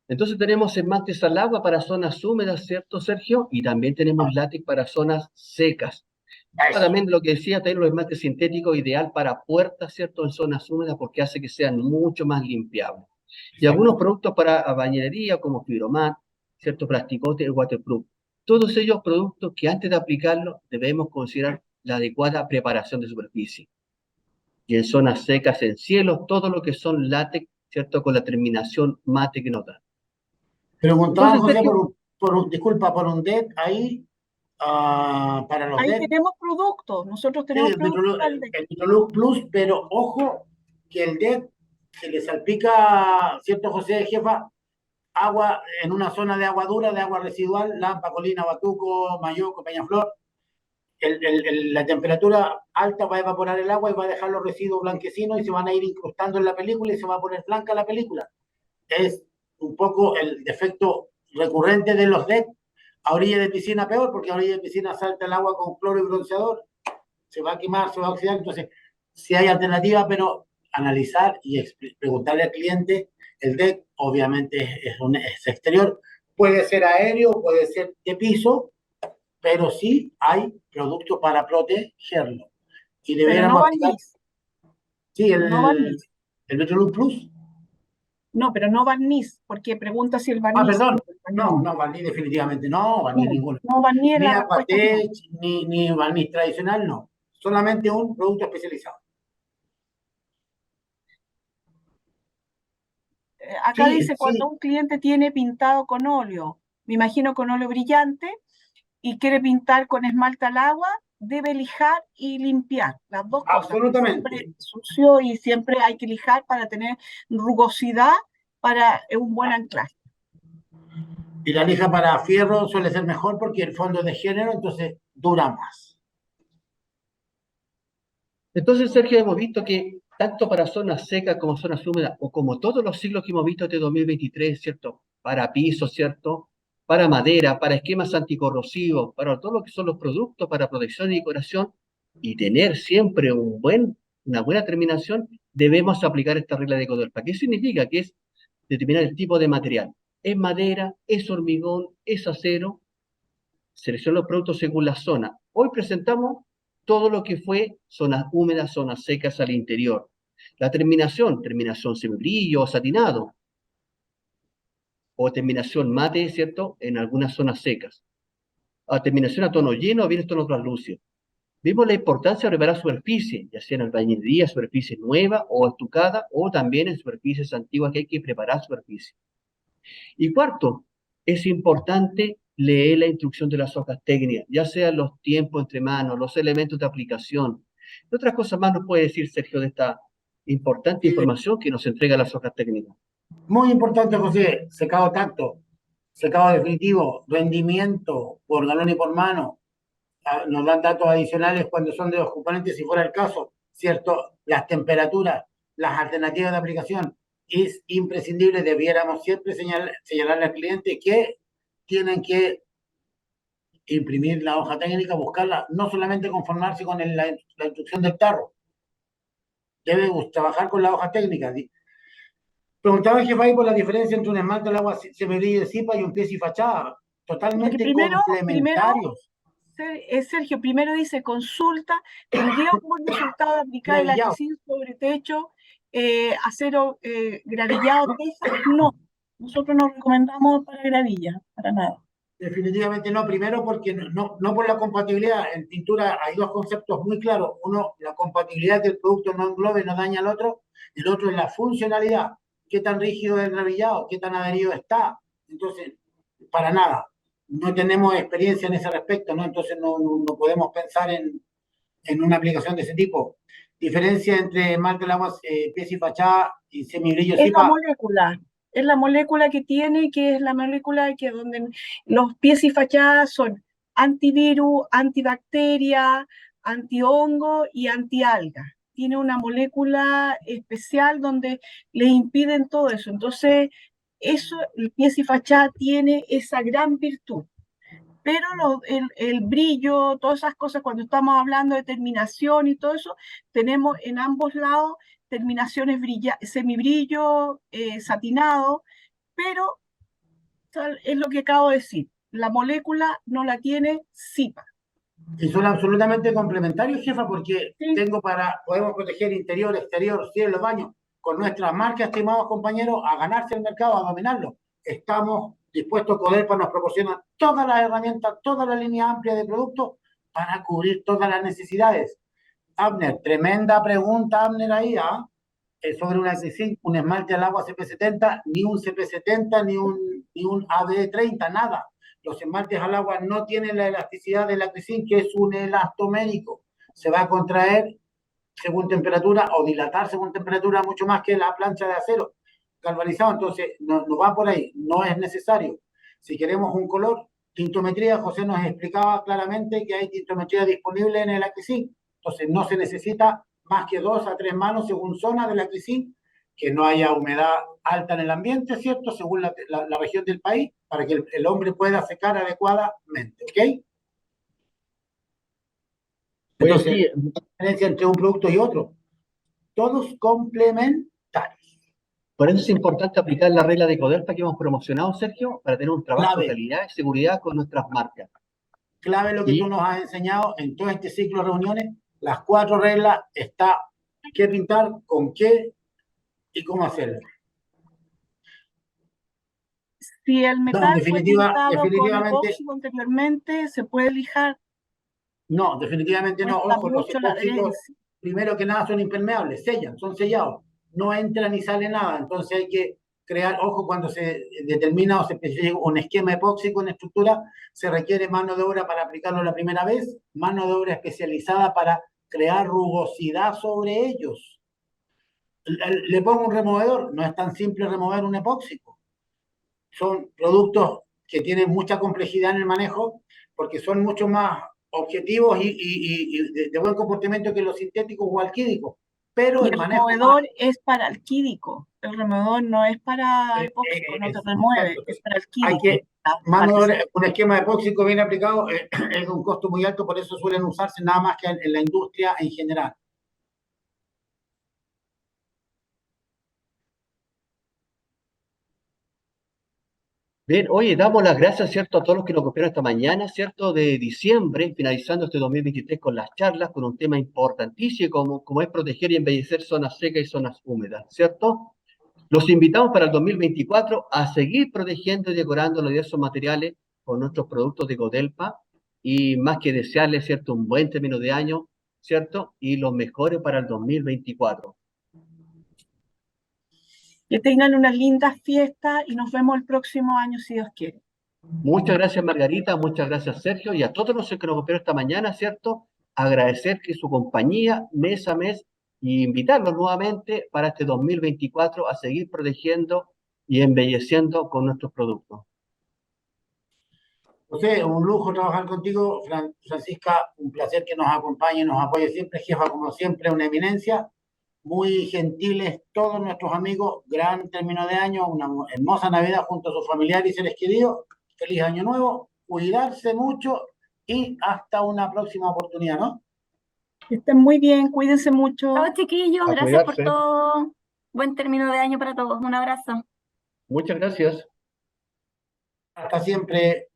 Entonces tenemos esmaltes al agua para zonas húmedas, ¿cierto, Sergio? Y también tenemos látex para zonas secas. Eso. También lo que decía, tener los esmaltes sintéticos ideal para puertas, ¿cierto? En zonas húmedas porque hace que sean mucho más limpiables. Y algunos Exacto. productos para bañería como Fibromat, ¿cierto? Plasticote, el waterproof. Todos ellos productos que antes de aplicarlos debemos considerar la adecuada preparación de superficie. Y en zonas secas, en cielos, todo lo que son látex, ¿cierto? Con la terminación mate que nos da. Preguntaban, Entonces, José, Sergio, disculpa, por un DET ahí, para los Ahí DET. tenemos productos, nosotros Sí, tenemos productos para el El Metrolux Plus, pero ojo que el DET se le salpica, ¿cierto, José, jefa? Agua en una zona de agua dura, de agua residual, Lampa, Colina, Batuco, Mayoco, Peñaflor. La temperatura alta va a evaporar el agua y va a dejar los residuos blanquecinos y se van a ir incrustando en la película y se va a poner blanca la película. Es un poco el defecto recurrente de los LED. A orilla de piscina peor, porque a orilla de piscina salta el agua con cloro y bronceador, se va a quemar, se va a oxidar. Entonces, si hay alternativa, pero analizar y preguntarle al cliente. El deck obviamente es exterior, puede ser aéreo, puede ser de piso, pero sí hay productos para protegerlo. Y pero no deberíamos aplicar, barniz, sí, no barniz. el Metrolux Plus. No, pero no barniz, porque pregunta si el Ah, barniz. perdón. No, el barniz No, no. no, barniz definitivamente no, barniz No, ninguno. no barniz es Ni la respuesta es no. Aquatech, ni barniz tradicional, no. Solamente un producto especializado. Acá Sí, dice cuando sí, un cliente tiene pintado con óleo, me imagino con óleo brillante, y quiere pintar con esmalte al agua, debe lijar y limpiar, las dos cosas, porque siempre absolutamente. sucio y siempre hay que lijar para tener rugosidad para un buen anclaje. Y la lija para fierro suele ser mejor porque el fondo es de género, entonces dura más. entonces, Sergio, hemos visto que tanto para zonas secas como zonas húmedas, o como todos los siglos que hemos visto este 2023, ¿cierto? Para pisos, ¿cierto? Para madera, para esquemas anticorrosivos, para todo lo que son los productos para protección y decoración, y tener siempre una buena terminación, debemos aplicar esta regla de Codorpa. ¿Qué significa? Que es determinar el tipo de material. es madera, es hormigón, es acero. Selecciona los productos según la zona. Hoy presentamos todo lo que fue zonas húmedas, zonas secas al interior. La terminación semibrillo o satinado, o terminación mate, ¿cierto? En algunas zonas secas. A terminación a tono lleno o bien tono translúcido. Vimos la importancia de preparar superficie, ya sea en albañilería, superficie nueva o estucada, o también en superficies antiguas que hay que preparar superficie. Y cuarto, es importante leer la instrucción de las hojas técnicas, ya sean los tiempos entre manos, los elementos de aplicación. ¿Qué otras cosas más nos puede decir, Sergio, de esta importante información que nos entrega las hojas técnicas? Muy importante, José, secado tacto, secado definitivo, rendimiento por galón y por mano. Nos dan datos adicionales cuando son de dos componentes, si fuera el caso, ¿cierto? Las temperaturas, las alternativas de aplicación. Es imprescindible, debiéramos siempre señalarle al cliente que tienen que imprimir la hoja técnica, buscarla, no solamente conformarse con la instrucción del tarro, debe trabajar con la hoja técnica. Preguntaba el jefe ahí por la diferencia entre un esmalte al agua semibrillo de cipa y un pies y fachada, Porque totalmente primero, complementarios, Sergio, primero dice consulta, tendría como resultado aplicar el gravillado. acrisil sobre techo, acero gravillado, teja. No, nosotros no recomendamos para gravilla, para nada. Definitivamente no, primero porque no por la compatibilidad. En pintura hay dos conceptos muy claros. Uno, la compatibilidad, que el producto no englobe, no daña al otro. El otro es la funcionalidad. ¿Qué tan rígido es el revillado? ¿Qué tan adherido está? Entonces, para nada. No tenemos experiencia en ese respecto, ¿no? Entonces no podemos pensar en una aplicación de ese tipo. Diferencia entre marca del agua, pies y fachada y semibrillo Es la CIPA. molécula, es la molécula que tiene, que es la molécula que donde los pies y fachadas son antivirus, antibacteria, antihongo y antialga. Tiene una molécula especial donde le impiden todo eso. Entonces, eso, el pies y fachada tiene esa gran virtud. Pero el brillo, todas esas cosas, cuando estamos hablando de terminación y todo eso, tenemos en ambos lados terminaciones semibrillo, satinado, pero es lo que acabo de decir, la molécula no la tiene SIPA. Y son absolutamente complementarios, jefa, porque ¿Sí? podemos proteger interior, exterior, cielo, baño, con nuestras marcas, estimados compañeros, a ganarse el mercado, a dominarlo. Estamos dispuestos, Codelpa nos proporciona todas las herramientas, toda la línea amplia de productos para cubrir todas las necesidades. Abner, tremenda pregunta, Abner, ahí, ¿ah? Sobre una X5, un esmalte al agua CP70, ni un CP70, ni un AD30, nada. Los esmaltes al agua no tienen la elasticidad del X5, que es un elastomérico. Se va a contraer según temperatura o dilatar según temperatura mucho más que la plancha de acero galvanizado. Entonces, no va por ahí, no es necesario. Si queremos un color, tintometría, José nos explicaba claramente que hay tintometría disponible en el X5. Entonces, no se necesita más que 2 a 3 manos según zona del X5, que no haya humedad alta en el ambiente, ¿cierto? Según la región del país, para que el hombre pueda secar adecuadamente, ¿ok? Oye, Entonces, sí, la diferencia entre un producto y otro, todos complementarios. por eso es importante aplicar la regla de Codelpa que hemos promocionado, Sergio, para tener un trabajo de Clave, calidad y seguridad con nuestras marcas. clave lo que tú Y nos has enseñado en todo este ciclo de reuniones, las 4 reglas, está qué pintar, con qué y cómo hacerlo. Si el No, metal fue pintado con definitivamente, epóxico anteriormente, se puede lijar, no, definitivamente no. cuesta Ojo, los mucho la epóxicos, adherencia. primero que nada, son impermeables, sellan, son sellados. No entra ni sale nada. Entonces hay que crear, ojo, cuando se determina o se especifica un esquema epóxico en estructura, se requiere mano de obra para aplicarlo la primera vez, mano de obra especializada para crear rugosidad sobre ellos. Le pongo un removedor, no es tan simple remover un epóxico. Son productos que tienen mucha complejidad en el manejo porque son mucho más objetivos y de buen comportamiento que los sintéticos o alquídicos, pero Y el el manejo más... removedor es para alquídico. El removedor no es para epóxico, no te remueve, Exacto. es para Hay alquídico. que, La parte un esquema epóxico bien aplicado es de un costo muy alto, por eso suelen usarse nada más que en la industria en general. Bien, oye, damos las gracias, ¿cierto?, a todos los que nos acompañaron esta mañana, ¿cierto?, de diciembre, finalizando este 2023 con las charlas, con un tema importantísimo como es proteger y embellecer zonas secas y zonas húmedas, ¿cierto? Los invitamos para el 2024 a seguir protegiendo y decorando los diversos materiales con nuestros productos de Codelpa y más que desearles, ¿cierto?, un buen término de año, ¿cierto?, y los mejores para el 2024. Que tengan una linda fiesta y nos vemos el próximo año si Dios quiere. Muchas gracias, Margarita, muchas gracias, Sergio, y a todos los que nos acompañaron esta mañana, ¿cierto? Agradecer que su compañía mes a mes y invitarlos nuevamente para este 2024 a seguir protegiendo y embelleciendo con nuestros productos. José, un lujo trabajar contigo. Francisca, un placer que nos acompañe y nos apoye siempre. Jefa, como siempre, una eminencia. Muy gentiles todos nuestros amigos. Gran término de año, una hermosa Navidad junto a sus familiares y seres queridos. Feliz año nuevo. Cuidarse mucho y hasta una próxima oportunidad, ¿no? Que estén muy bien, cuídense mucho. Chao, chiquillos, A gracias por cuidarse. todo. Buen término de año para todos. Un abrazo. Muchas gracias. Hasta siempre.